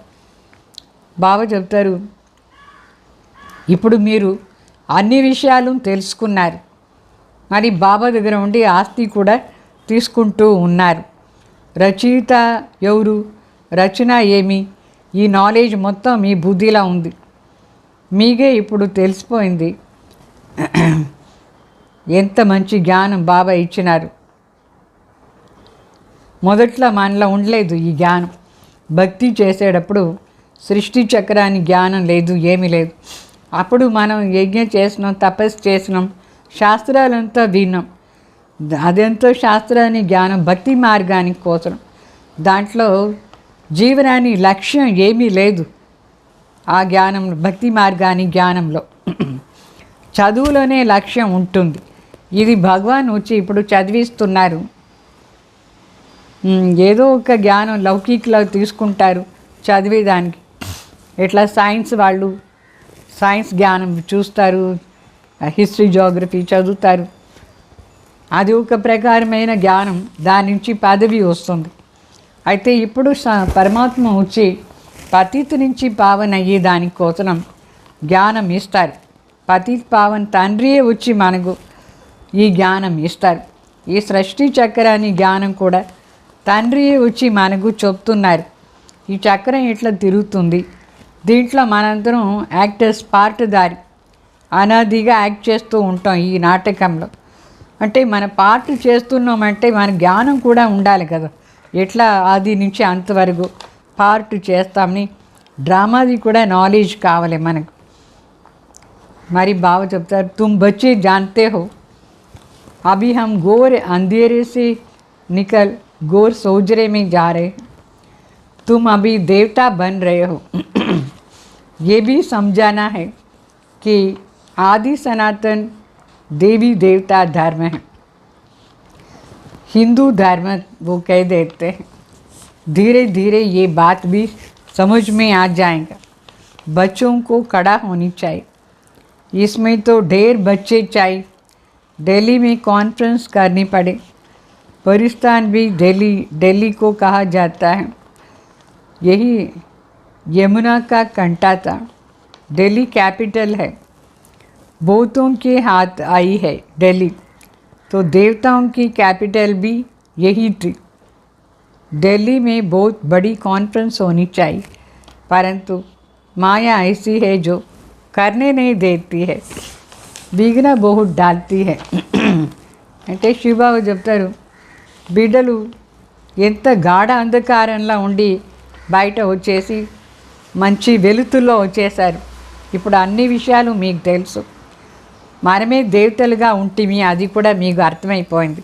బాబా చెప్తారు, ఇప్పుడు మీరు అన్ని విషయాలు తెలుసుకున్నారు, మరి బాబా దగ్గర ఉండి ఆస్తి కూడా తీసుకుంటూ ఉన్నారు. రచయిత ఎవరు, రచన ఏమి, ఈ నాలెడ్జ్ మొత్తం మీ బుద్ధిలో ఉంది. మీకే ఇప్పుడు తెలిసిపోయింది ఎంత మంచి జ్ఞానం బాబా ఇచ్చినారు. మొదట్లో మనలో ఉండలేదు ఈ జ్ఞానం. భక్తి చేసేటప్పుడు సృష్టి చక్రాన్ని జ్ఞానం లేదు, ఏమీ లేదు. అప్పుడు మనం యజ్ఞం చేసినాం, తపస్సు చేసినాం, శాస్త్రాలంతా విన్నాం. అదెంతో శాస్త్రాన్ని జ్ఞానం భక్తి మార్గానికి కోసం. దాంట్లో జీవనాన్ని లక్ష్యం ఏమీ లేదు. ఆ జ్ఞానం భక్తి మార్గాన్ని జ్ఞానంలో చదువులోనే లక్ష్యం ఉంటుంది. ఇది భగవాన్ వచ్చి ఇప్పుడు చదివిస్తున్నారు. ఏదో ఒక జ్ఞానం లౌకికలో తీసుకుంటారు చదివేదానికి. ఇట్లా సైన్స్ వాళ్ళు సైన్స్ జ్ఞానం చూస్తారు, హిస్టరీ జియోగ్రఫీ చదువుతారు. అది ఒక ప్రకారమైన జ్ఞానం, దాని నుంచి పదవి వస్తుంది. అయితే ఇప్పుడు పరమాత్మ వచ్చి పతిత్ నుంచి పావన్ అయ్యే దానికోసం జ్ఞానం ఇస్తారు. పతిత్ పావన్ తండ్రియే వచ్చి మనకు ఈ జ్ఞానం ఇస్తారు. ఈ సృష్టి చక్రాన్ని జ్ఞానం కూడా తండ్రియే వచ్చి మనకు చెప్తున్నారు. ఈ చక్రం ఇట్లా తిరుగుతుంది, దీంట్లో మనందరం యాక్టర్స్, పార్ట్దారి, అనాదిగా యాక్ట్ చేస్తూ ఉంటాం ఈ నాటకంలో. అంటే మన పార్ట్ చేస్తున్నామంటే మన జ్ఞానం కూడా ఉండాలి కదా, ఎట్లా ఆది నుంచి అంతవరకు పార్ట్ చేస్తామని డ్రామాది కూడా నాలెడ్జ్ కావాలి మనకు. మరి బాబా చెప్తారు, తుమ్ బచ్చే జాన్తే హో అభి హమ్ గోర్ అంధేరే సే నికల్ गोर सोजरे में जा रहे, तुम अभी देवता बन रहे हो। ये भी समझाना है कि आदि सनातन देवी देवता धर्म है, हिंदू धर्म वो कह देते हैं। धीरे धीरे ये बात भी समझ में आ जाएगा। बच्चों को कड़ा होनी चाहिए, इसमें तो ढेर बच्चे चाहिए। दिल्ली में कॉन्फ्रेंस करनी पड़े, परिस्तान भी दिल्ली को कहा जाता है। यही यमुना का कंटा था, दिल्ली कैपिटल है, बहुतों के हाथ आई है दिल्ली, तो देवताओं की कैपिटल भी यही थी। दिल्ली में बहुत बड़ी कॉन्फ्रेंस होनी चाहिए, परंतु माया ऐसी है जो करने नहीं देती है, विघ्न बहुत डालती है। అంటే శివబాబు చెప్తారు, బిడ్డలు ఎంత గాఢ అంధకారంలో ఉండి బయట వచ్చేసి మంచి వెలుతుల్లో వచ్చేసారు. ఇప్పుడు అన్ని విషయాలు మీకు తెలుసు, మనమే దేవతలుగా ఉంటిమి, అది కూడా మీకు అర్థమైపోయింది.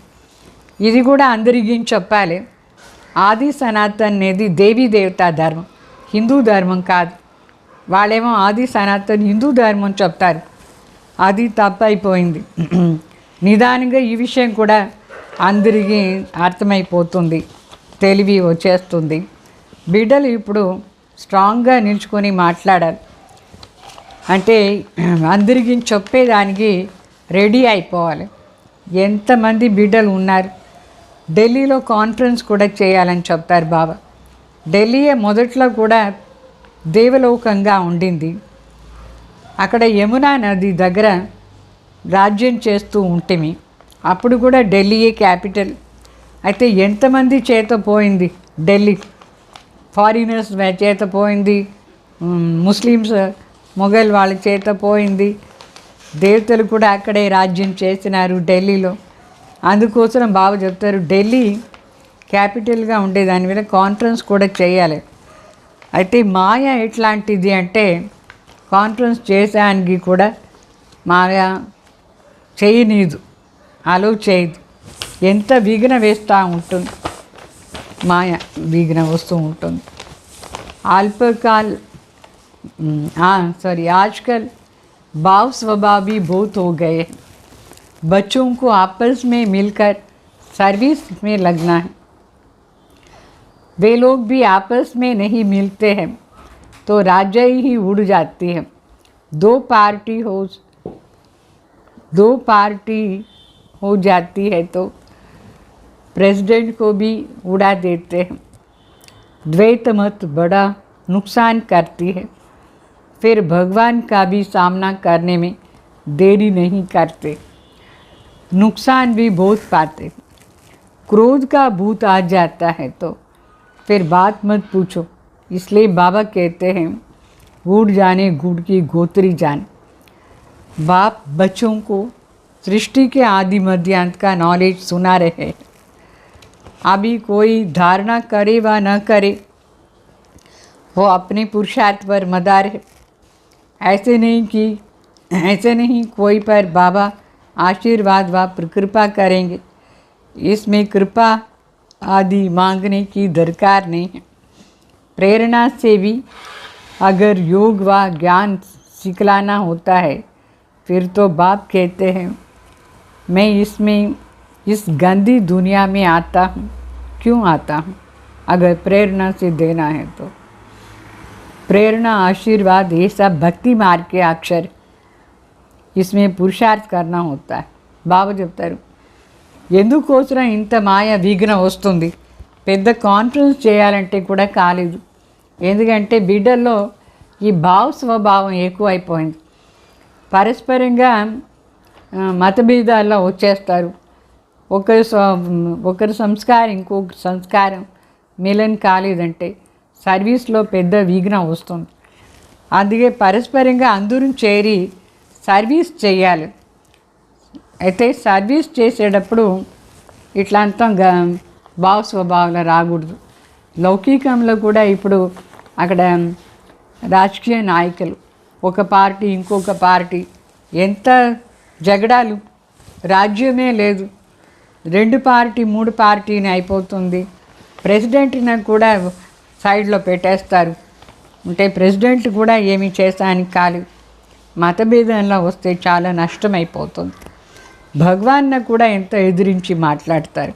ఇది కూడా అందరికీ చెప్పాలి. ఆది సనాతన్ అనేది దేవీ దేవతా ధర్మం, హిందూ ధర్మం కాదు. వాళ్ళేమో ఆది సనాతన్ హిందూ ధర్మం చెప్తారు, అది తప్పైపోయింది. నిదానంగా ఈ విషయం కూడా అందరికీ అర్థమైపోతుంది, తెలివి వచ్చేస్తుంది. బిడ్డలు ఇప్పుడు స్ట్రాంగ్గా నిల్చుకొని మాట్లాడాలి. అంటే అందరికీ చెప్పేదానికి రెడీ అయిపోవాలి. ఎంతమంది బిడ్డలు ఉన్నారు. ఢిల్లీలో కాన్ఫరెన్స్ కూడా చేయాలని చెప్తారు బాబా. ఢిల్లీయే మొదట్లో కూడా దేవలోకంగా ఉండింది. అక్కడ యమునా నది దగ్గర రాజ్యం చేస్తూ ఉంటిమి. అప్పుడు కూడా ఢిల్లీయే క్యాపిటల్. అయితే ఎంతమంది చేత పోయింది ఢిల్లీ, ఫారినర్స్ చేత పోయింది, ముస్లిమ్స్ మొఘల్ వాళ్ళ చేత పోయింది, దేవతలు కూడా అక్కడే రాజ్యం చేసినారు ఢిల్లీలో. అందుకోసం బాబు చెప్తారు ఢిల్లీ క్యాపిటల్గా ఉండే దాని మీద కాన్ఫరెన్స్ కూడా చేయాలి. అయితే మాయ ఎట్లాంటిది అంటే కాన్ఫరెన్స్ చేసానికి కూడా మాయ చేయనీదు, అలో చేయదు. ఎంత విఘ్న వేస్తూ ఉంటుంది మాయ, విఘ్న వస్తూ ఉంటుంది. अल्पकाल आजकल भाव स्वभाव भी बहुत हो गए हैं। बच्चों को आपस में मिलकर सर्विस में लगना है। वे लोग भी आपस में नहीं मिलते हैं तो राज्य ही उड़ जाती है। दो पार्टी हो जाती है तो प्रेसिडेंट को भी उड़ा देते हैं। द्वैत मत बड़ा नुकसान करती है। फिर भगवान का भी सामना करने में देरी नहीं करते, नुकसान भी बहुत पाते। क्रोध का भूत आ जाता है तो फिर बात मत पूछो। इसलिए बाबा कहते हैं गुड़ जाने गुड़ की गोत्री जान। बाप बच्चों को सृष्टि के आदि मध्यांत का नॉलेज सुना रहे हैं। अभी कोई धारणा करे व न करे वो अपने पुरुषार्थ पर मदार है। ऐसे नहीं कोई पर बाबा आशीर्वाद व कृपा करेंगे। इसमें कृपा आदि मांगने की दरकार नहीं है। प्रेरणा से भी अगर योग व ज्ञान सिखलाना होता है फिर तो बाप कहते हैं मैं इस गंदी दुनिया में आता हूँ, क्यों आता हूँ? अगर प्रेरणा से देना है तो प्रेरणा आशीर्वाद ये सब भक्ति मार्ग के अक्षर, इसमें पुरुषार्थ करना होता है। బాబా చెప్తారు ఎందుకోసం ఇంత మాయ విఘ్న వస్తుంది. పెద్ద కాన్ఫరెన్స్ చేయాలంటే కూడా కాలేదు. ఎందుకంటే బిడ్డల్లో ఈ భావ స్వభావం ఎక్కువైపోయింది. పరస్పరంగా మతభేదాల్లో వచ్చేస్తారు. ఒకరి సంస్కారం ఇంకొక సంస్కారం మిలన్ కాలేదంటే సర్వీస్లో పెద్ద విఘ్నం వస్తుంది. అందుకే పరస్పరంగా అందరూ చేరి సర్వీస్ చేయాలి. అయితే సర్వీస్ చేసేటప్పుడు ఇట్లాంతా భావ స్వభావాలు రాకూడదు. లౌకికంలో కూడా ఇప్పుడు అక్కడ రాజకీయ నాయకులు ఒక పార్టీ ఇంకొక పార్టీ ఎంత జగడాలు, రాజ్యమే లేదు, 2 పార్టీ 3 పార్టీని అయిపోతుంది. ప్రెసిడెంట్ని కూడా సైడ్లో పెట్టేస్తారు. అంటే ప్రెసిడెంట్ కూడా ఏమి చేసానికి కాదు. మతభేదంలో వస్తే చాలా నష్టమైపోతుంది. భగవాన్ను కూడా ఎంత ఎదిరించి మాట్లాడతారు,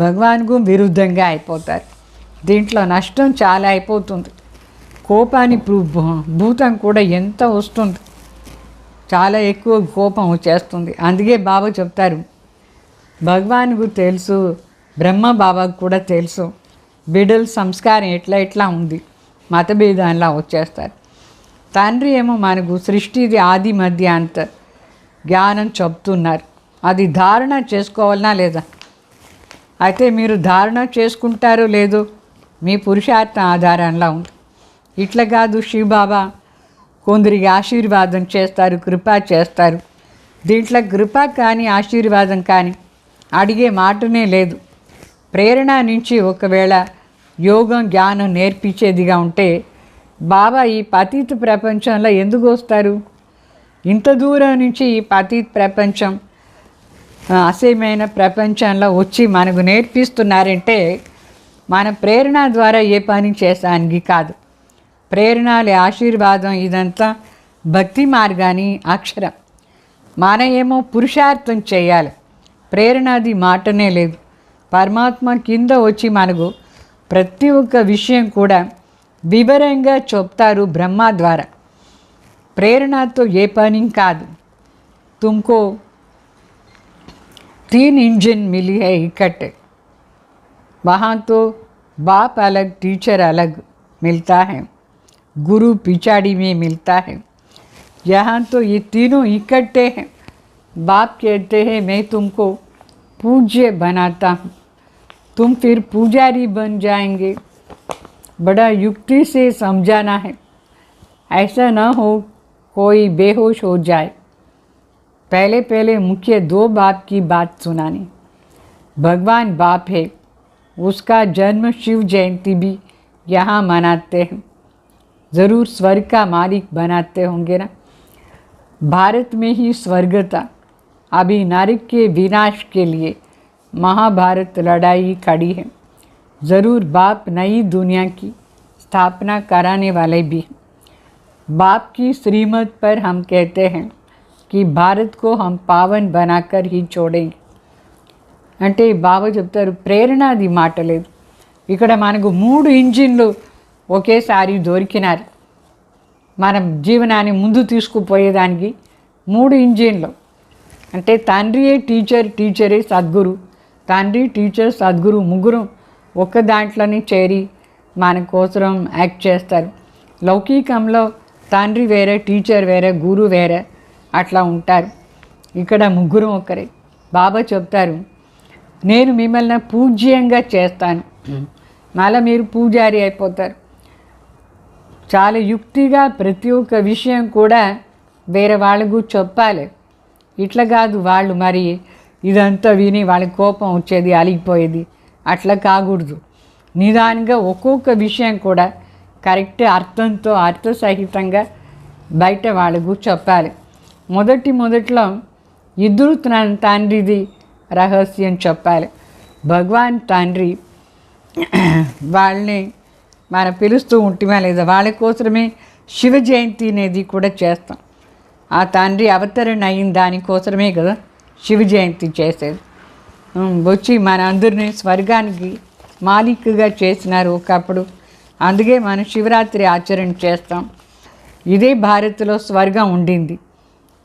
భగవాన్కు విరుద్ధంగా అయిపోతారు. దీంట్లో నష్టం చాలా అయిపోతుంది. కోపాన్ని భూతం కూడా ఎంత వస్తుంది, చాలా ఎక్కువ కోపం వచ్చేస్తుంది. అందుకే బాబా చెప్తారు భగవాన్కు తెలుసు, బ్రహ్మ బాబాకు కూడా తెలుసు బిడ్డల సంస్కారం ఎట్లా ఉంది, మతభేదాల్లా వచ్చేస్తారు. తండ్రి ఏమో మనకు సృష్టిది ఆది మధ్య అంత జ్ఞానం చెప్తున్నారు. అది ధారణ చేసుకోవాలనా లేదా? అయితే మీరు ధారణ చేసుకుంటారో లేదో మీ పురుషార్థం ఆధారంలా ఉంది. ఇట్లా కాదు, శివబాబా కొందరికి ఆశీర్వాదం చేస్తారు, కృప చేస్తారు. దీంట్లో కృప కానీ ఆశీర్వాదం కానీ అడిగే మాటనే లేదు. ప్రేరణ నుంచి ఒకవేళ యోగం జ్ఞానం నేర్పించేదిగా ఉంటే బాబా ఈ పతిత ప్రపంచంలో ఎందుకు వస్తారు? ఇంత దూరం నుంచి ఈ పతిత ప్రపంచం, అసహ్యమైన ప్రపంచంలో వచ్చి మనకు నేర్పిస్తున్నారంటే మన ప్రేరణ ద్వారా ఏ పని చేసానికి కాదు. ప్రేరణలే ఆశీర్వాదం ఇదంతా భక్తి మార్గాన్ని అక్షరం. మన ఏమో పురుషార్థం చేయాలి. ప్రేరణది మాటనే లేదు. పరమాత్మ కింద వచ్చి మనకు ప్రతి ఒక్క విషయం కూడా వివరంగా చెప్తారు బ్రహ్మ ద్వారా. ప్రేరణతో ఏ పని కాదు. తుమ్కో 3 इंजन मिली है इकट्ठे, वहाँ तो बाप अलग टीचर अलग मिलता है, गुरु पिछाड़ी में मिलता है. यहाँ तो ये तीनों इकट्ठे हैं। बाप कहते हैं मैं तुमको पूज्य बनाता हूँ, तुम फिर पुजारी बन जाएंगे। बड़ा युक्ति से समझाना है, ऐसा न हो कोई बेहोश हो जाए। पहले पहले मुख्य 2 बाप की बात सुनानी। भगवान बाप है, उसका जन्म शिव जयंती भी यहाँ मनाते हैं। ज़रूर स्वर्ग का मालिक बनाते होंगे ना। भारत में ही स्वर्ग था, अभी नरक के विनाश के लिए महाभारत लड़ाई खड़ी है। ज़रूर बाप नई दुनिया की स्थापना कराने वाले भी हैं। बाप की श्रीमत पर हम कहते हैं कि भारत को हम पावन बनाकर ही छोड़ेंगे। అంటే బాబా చెప్తారు ప్రేరణాది మాట లేదు. ఇక్కడ మనకు 3 ఇంజిన్లు ఒకేసారి దొరికినారు. మన జీవనాన్ని ముందు తీసుకుపోయేదానికి 3 ఇంజిన్లు. అంటే తండ్రియే టీచర్, టీచరే సద్గురు. తండ్రి, టీచర్, సద్గురు ముగ్గురు ఒక్క దాంట్లోనే చేరి మన కోసం యాక్ట్ చేస్తారు. లౌకికంలో తండ్రి వేరే, టీచర్ వేరే, గురు వేరే అట్లా ఉంటారు. ఇక్కడ ముగ్గురు ఒకరే. బాబా చెప్తారు నేను మిమ్మల్ని పూజ్యంగా చేస్తాను, మళ్ళీ మీరు పూజారి అయిపోతారు. చాలా యుక్తిగా ప్రతి ఒక్క విషయం కూడా వేరే వాళ్ళకు చెప్పాలి. ఇట్లా కాదు వాళ్ళు మరి ఇదంతా విని వాళ్ళకి కోపం వచ్చేది, అలిగిపోయేది, అట్లా కాకూడదు. నిదానంగా ఒక్కొక్క విషయం కూడా కరెక్ట్ అర్థంతో అర్థసహితంగా బయట వాళ్ళకు చెప్పాలి. మొదట్లో ఇద్దరు తండ్రిది రహస్యం చెప్పాలి. భగవాన్ తండ్రి వాళ్ళని మనం పిలుస్తూ ఉంటేమా లేదా, వాళ్ళ కోసమే శివ జయంతి అనేది కూడా చేస్తాం. ఆ తండ్రి అవతరణ అయిన దానికోసమే కదా శివ జయంతి చేసేది. వచ్చి మన అందరినీ స్వర్గానికి మాలిక్గా చేసినారు ఒకప్పుడు. అందుకే మనం శివరాత్రి ఆచరణ చేస్తాం. ఇదే భారత్లో స్వర్గం ఉండింది,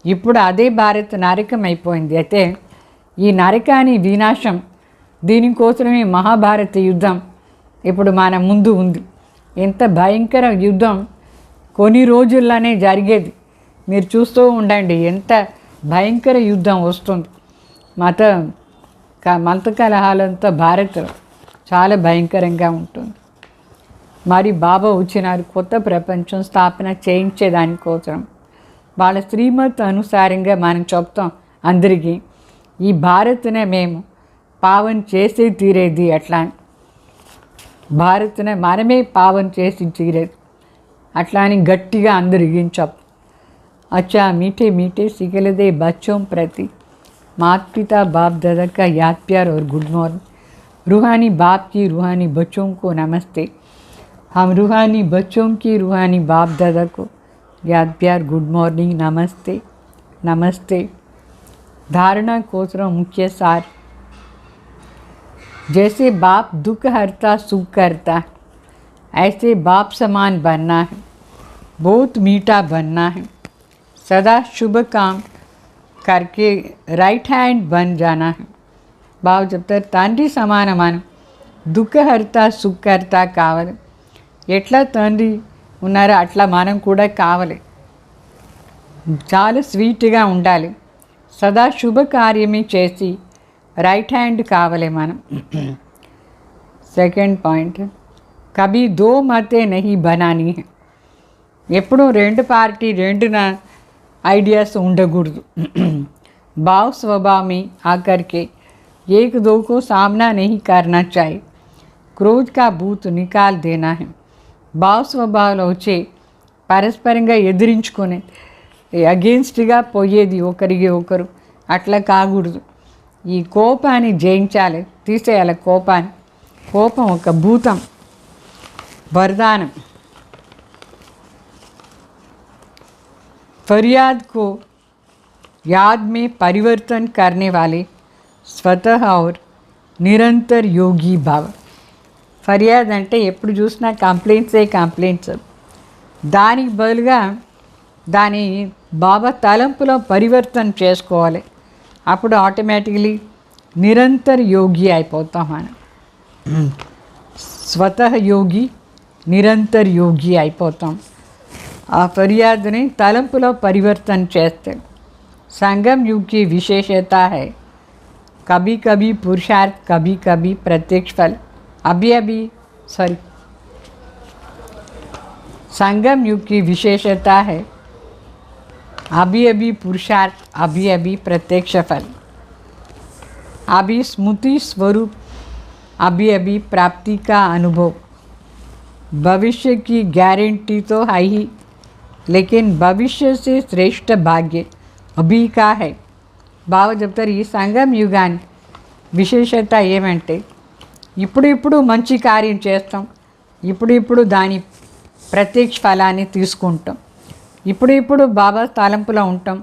ఇప్పుడు అదే భారత్ నరకం అయిపోయింది. అయితే ఈ నరకాని వినాశం, దీనికోసమే మహాభారత యుద్ధం ఇప్పుడు మన ముందు ఉంది. ఎంత భయంకర యుద్ధం కొన్ని రోజుల్లోనే జరిగేది. మీరు చూస్తూ ఉండండి ఎంత భయంకర యుద్ధం వస్తుంది. మత కలహాలంతా భారత్లో చాలా భయంకరంగా ఉంటుంది. మరి బాబా వచ్చినారు కొత్త ప్రపంచం స్థాపన చేయించేదానికోసం. వాళ్ళ శ్రీమత్ అనుసారంగా మనం చెప్తాం అందరికీ, ఈ భారత్నే మేము పావన్ చేసి తీరేది. అట్లా భారత్నే మనమే పావన్ చేసి తీరేది అట్లా అని గట్టిగా అందరికీ చెప్పు. अच्छा मीठे मीठे सिखलदे बच्चों प्रति माता पिता बाप दादा का याद प्यार और गुड मॉर्निंग. रूहानी बाप की रूहानी बच्चों को नमस्ते. हम रूहानी बच्चों की रूहानी बाप दादा को याद प्यार गुड मॉर्निंग, नमस्ते नमस्ते. धारणा कोसरों मुख्य सार. जैसे बाप दुख हरता सुख करता है, ऐसे बाप समान बनना है, बहुत मीठा बनना है, सदा शुभ काम करके राइट हैंड बन जाना है. బాబు చెప్తారు తండ్రి సమానం మనం దుఃఖహర్త సుఖకర్త కావాలి. ఎట్లా తండ్రి ఉన్నారో అట్లా మనం కూడా కావాలి. చాలా స్వీట్గా ఉండాలి, సదా శుభకార్యమే చేసి రైట్ హ్యాండ్ కావాలి మనం. సెకండ్ పాయింట్, కభీ దో మతే నహీ బనానీ హై. ఎప్పుడూ 2 పార్టీ 2 आइडियाज़ ఉండకూడదు. भाव स्वभाव में आकर के एक दो को सामना नहीं करना चाहिए. क्रोध का भूत निकाल देना है. భావ స్వభావాలు వచ్చే పరస్పరంగా ఎదిరించుకొని అగేన్స్ట్గా పోయేది ఒకరికి ఒకరు అట్లా కాకూడదు. ఈ కోపాన్ని జయించాలి, తీసేయాలి కోపాన్ని. కోపం ఒక భూతం, వరదానం. फरियाद को याद में परिवर्तन करने वाले स्वतः और निरंतर योगी भाव. ఫర్యాద్ అంటే ఎప్పుడు చూసినా కంప్లైంట్స్. దానికి బదులుగా దాని బాబా తలంపులో పరివర్తన చేసుకోవాలి. అప్పుడు ఆటోమేటిక్లీ నిరంతర యోగి అయిపోతాం మనం. స్వతః యోగి, నిరంతర యోగి అయిపోతాం. ఆ ఫర్యాదుని తలంపులో పరివర్తన చేస్తాడు. సంగम युग की विशेषता है कभी कभी पुरुषार्थ कभी कभी प्रत्यक्ष फल संगम युग की विशेषता है अभी अभी पुरुषार्थ अभी अभी प्रत्यक्ष फल अभी स्मृति स्वरूप अभी अभी प्राप्ति का अनुभव भविष्य की गारंटी तो है ही लेकिन भविष्य से श्रेष्ठ भाग्य अभी का है బావ చెప్తారు. ఈ సంగం యుగాన్ని విశేషత ఏమంటే ఇప్పుడు మంచి కార్యం చేస్తాం, ఇప్పుడు దాని ప్రత్యక్ష ఫలాన్ని తీసుకుంటాం, ఇప్పుడు బాబా తలంపులో ఉంటాం,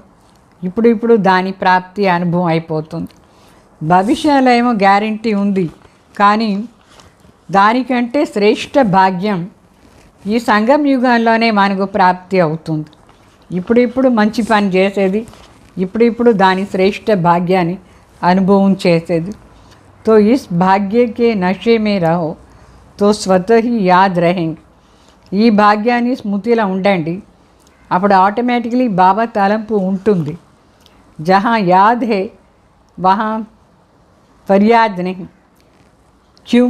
ఇప్పుడు దాని ప్రాప్తి అనుభవం అయిపోతుంది. భవిష్యత్తులో ఏమో గ్యారంటీ ఉంది, కానీ దానికంటే శ్రేష్ఠ భాగ్యం ఈ సంగం యుగంలోనే మనకు ప్రాప్తి అవుతుంది. ఇప్పుడు మంచి పని చేసేది, ఇప్పుడు దాని శ్రేష్ఠ భాగ్యాన్ని అనుభవం చేసేది. तो इस भाग्य के नशे में रहो तो स्वतः ही याद रहेंगे. ఈ భాగ్యాన్ని స్మృతిలో ఉండండి, అప్పుడు ఆటోమేటికలీ బాబా తలంపు ఉంటుంది. జहाँ याद है वहाँ फरियाद नहीं. क्यों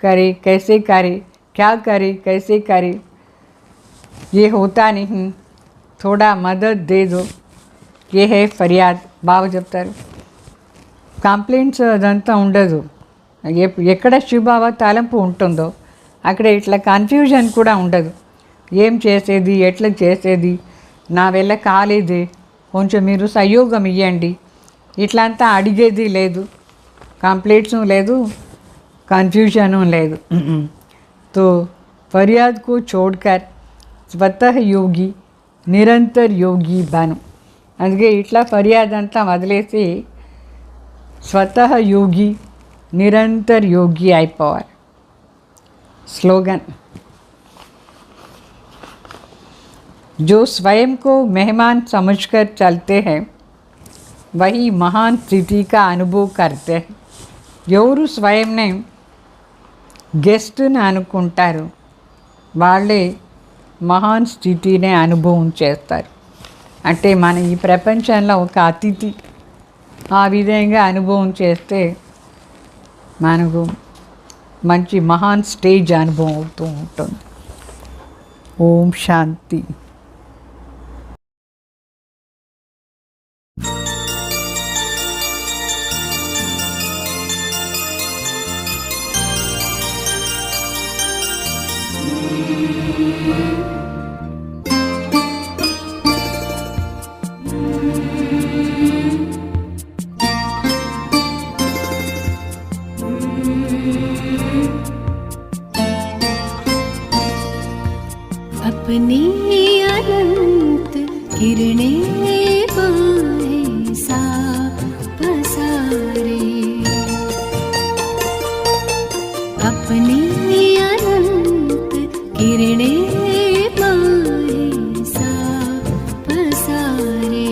करे कैसे करे क्या करे कैसे करे ये होता नहीं, थोड़ा मदद दे दो ये है फरियाद. బాబా చెప్తారు కంప్లైంట్స్ అదంతా ఉండదు. ఎక్కడ శివబాబా తలంపు ఉంటుందో అక్కడ ఇట్లా కన్ఫ్యూజన్ కూడా ఉండదు. ఏం చేసేది, ఎట్లా చేసేది, నా వల్ల కాలేదే, కొంచెం మీరు సహయోగం ఇవ్వండి, ఇట్లంతా అడిగేది లేదు, కంప్లైంట్స్ లేదు, కన్ఫ్యూజను లేదు. तो फरियाद को छोड़कर स्वतः योगी నిరంతర్ యోగి బను. అందుకే ఇట్లా ఫర్యాద్ అంతా వదిలేసి స్వతః యోగి నిరంతర్ యోగి అయిపోవాలి. स्लोगन जो स्वयं को मेहमान समझकर चलते हैं वही महान स्थिति का अनुभव करते हैं. ఎవరు స్వయంనే గెస్ట్ని అనుకుంటారు వాళ్ళే మహాన్ స్థితినే అనుభవం చేస్తారు. అంటే మన ఈ ప్రపంచంలో ఒక అతిథి ఆ విధంగా అనుభవం చేస్తే మనకు మంచి మహాన్ స్టేజ్ అనుభవం అవుతూ ఉంటుంది. ఓం శాంతి. अपनी अनंत किरणें पाए सा पसारे, अपनी अनंत किरणें पाए सा पसारे.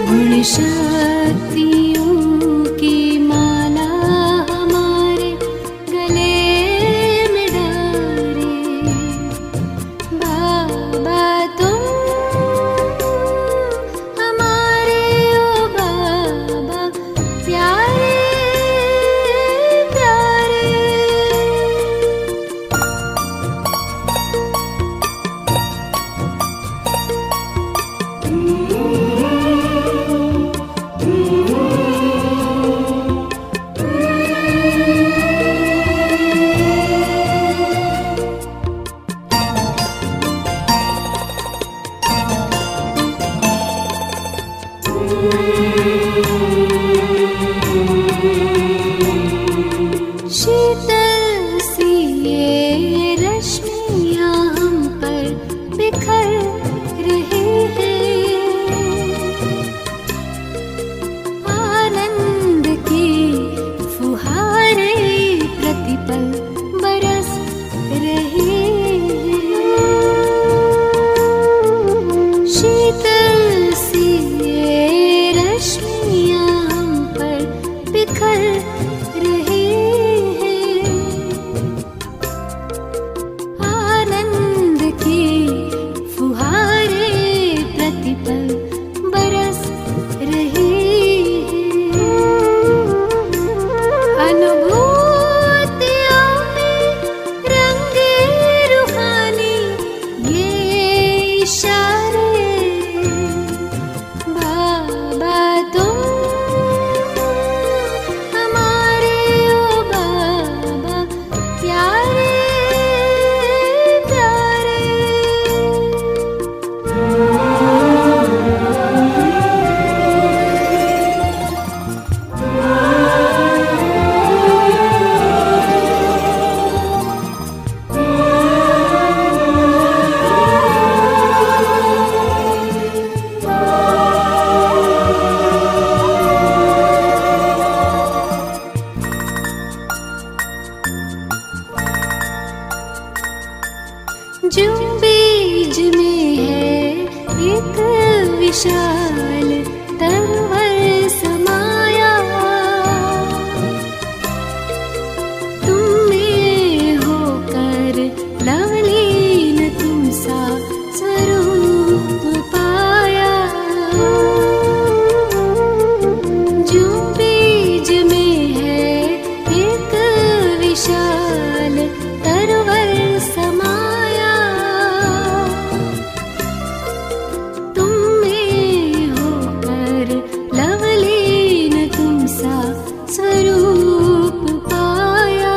गुण शक्तियों की माला हमारे गले में डारे. बाबा तुम हमारे ओ बाबा प्यारे प्यारे. विशाल तरवर समाया। तुम में होकर लवलीन तुम सा स्वरूप पाया। जो बीज में है एक विशाल तरवर समाया। तुम में होकर लवलीन तुम सा स्वरूप पाया।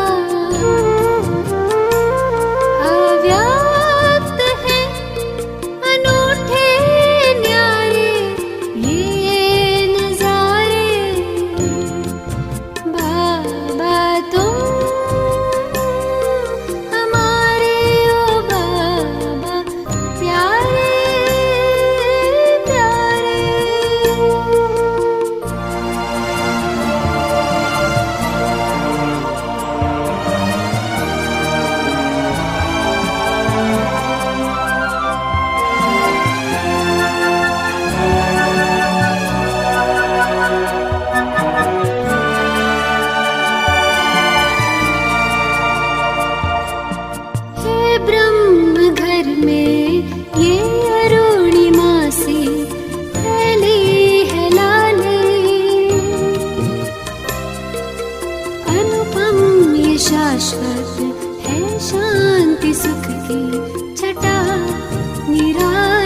अव्यक्त है अनूठे न्यारे ये नजारे। बाबा तुम हमारे ओ बाबा प्यारे प्यारे। हे ब्रह्म घर में ये अरुणिमा सी फैली है लाली। अनुपम ये शाश्वत है शांति सुख की छटा निराली।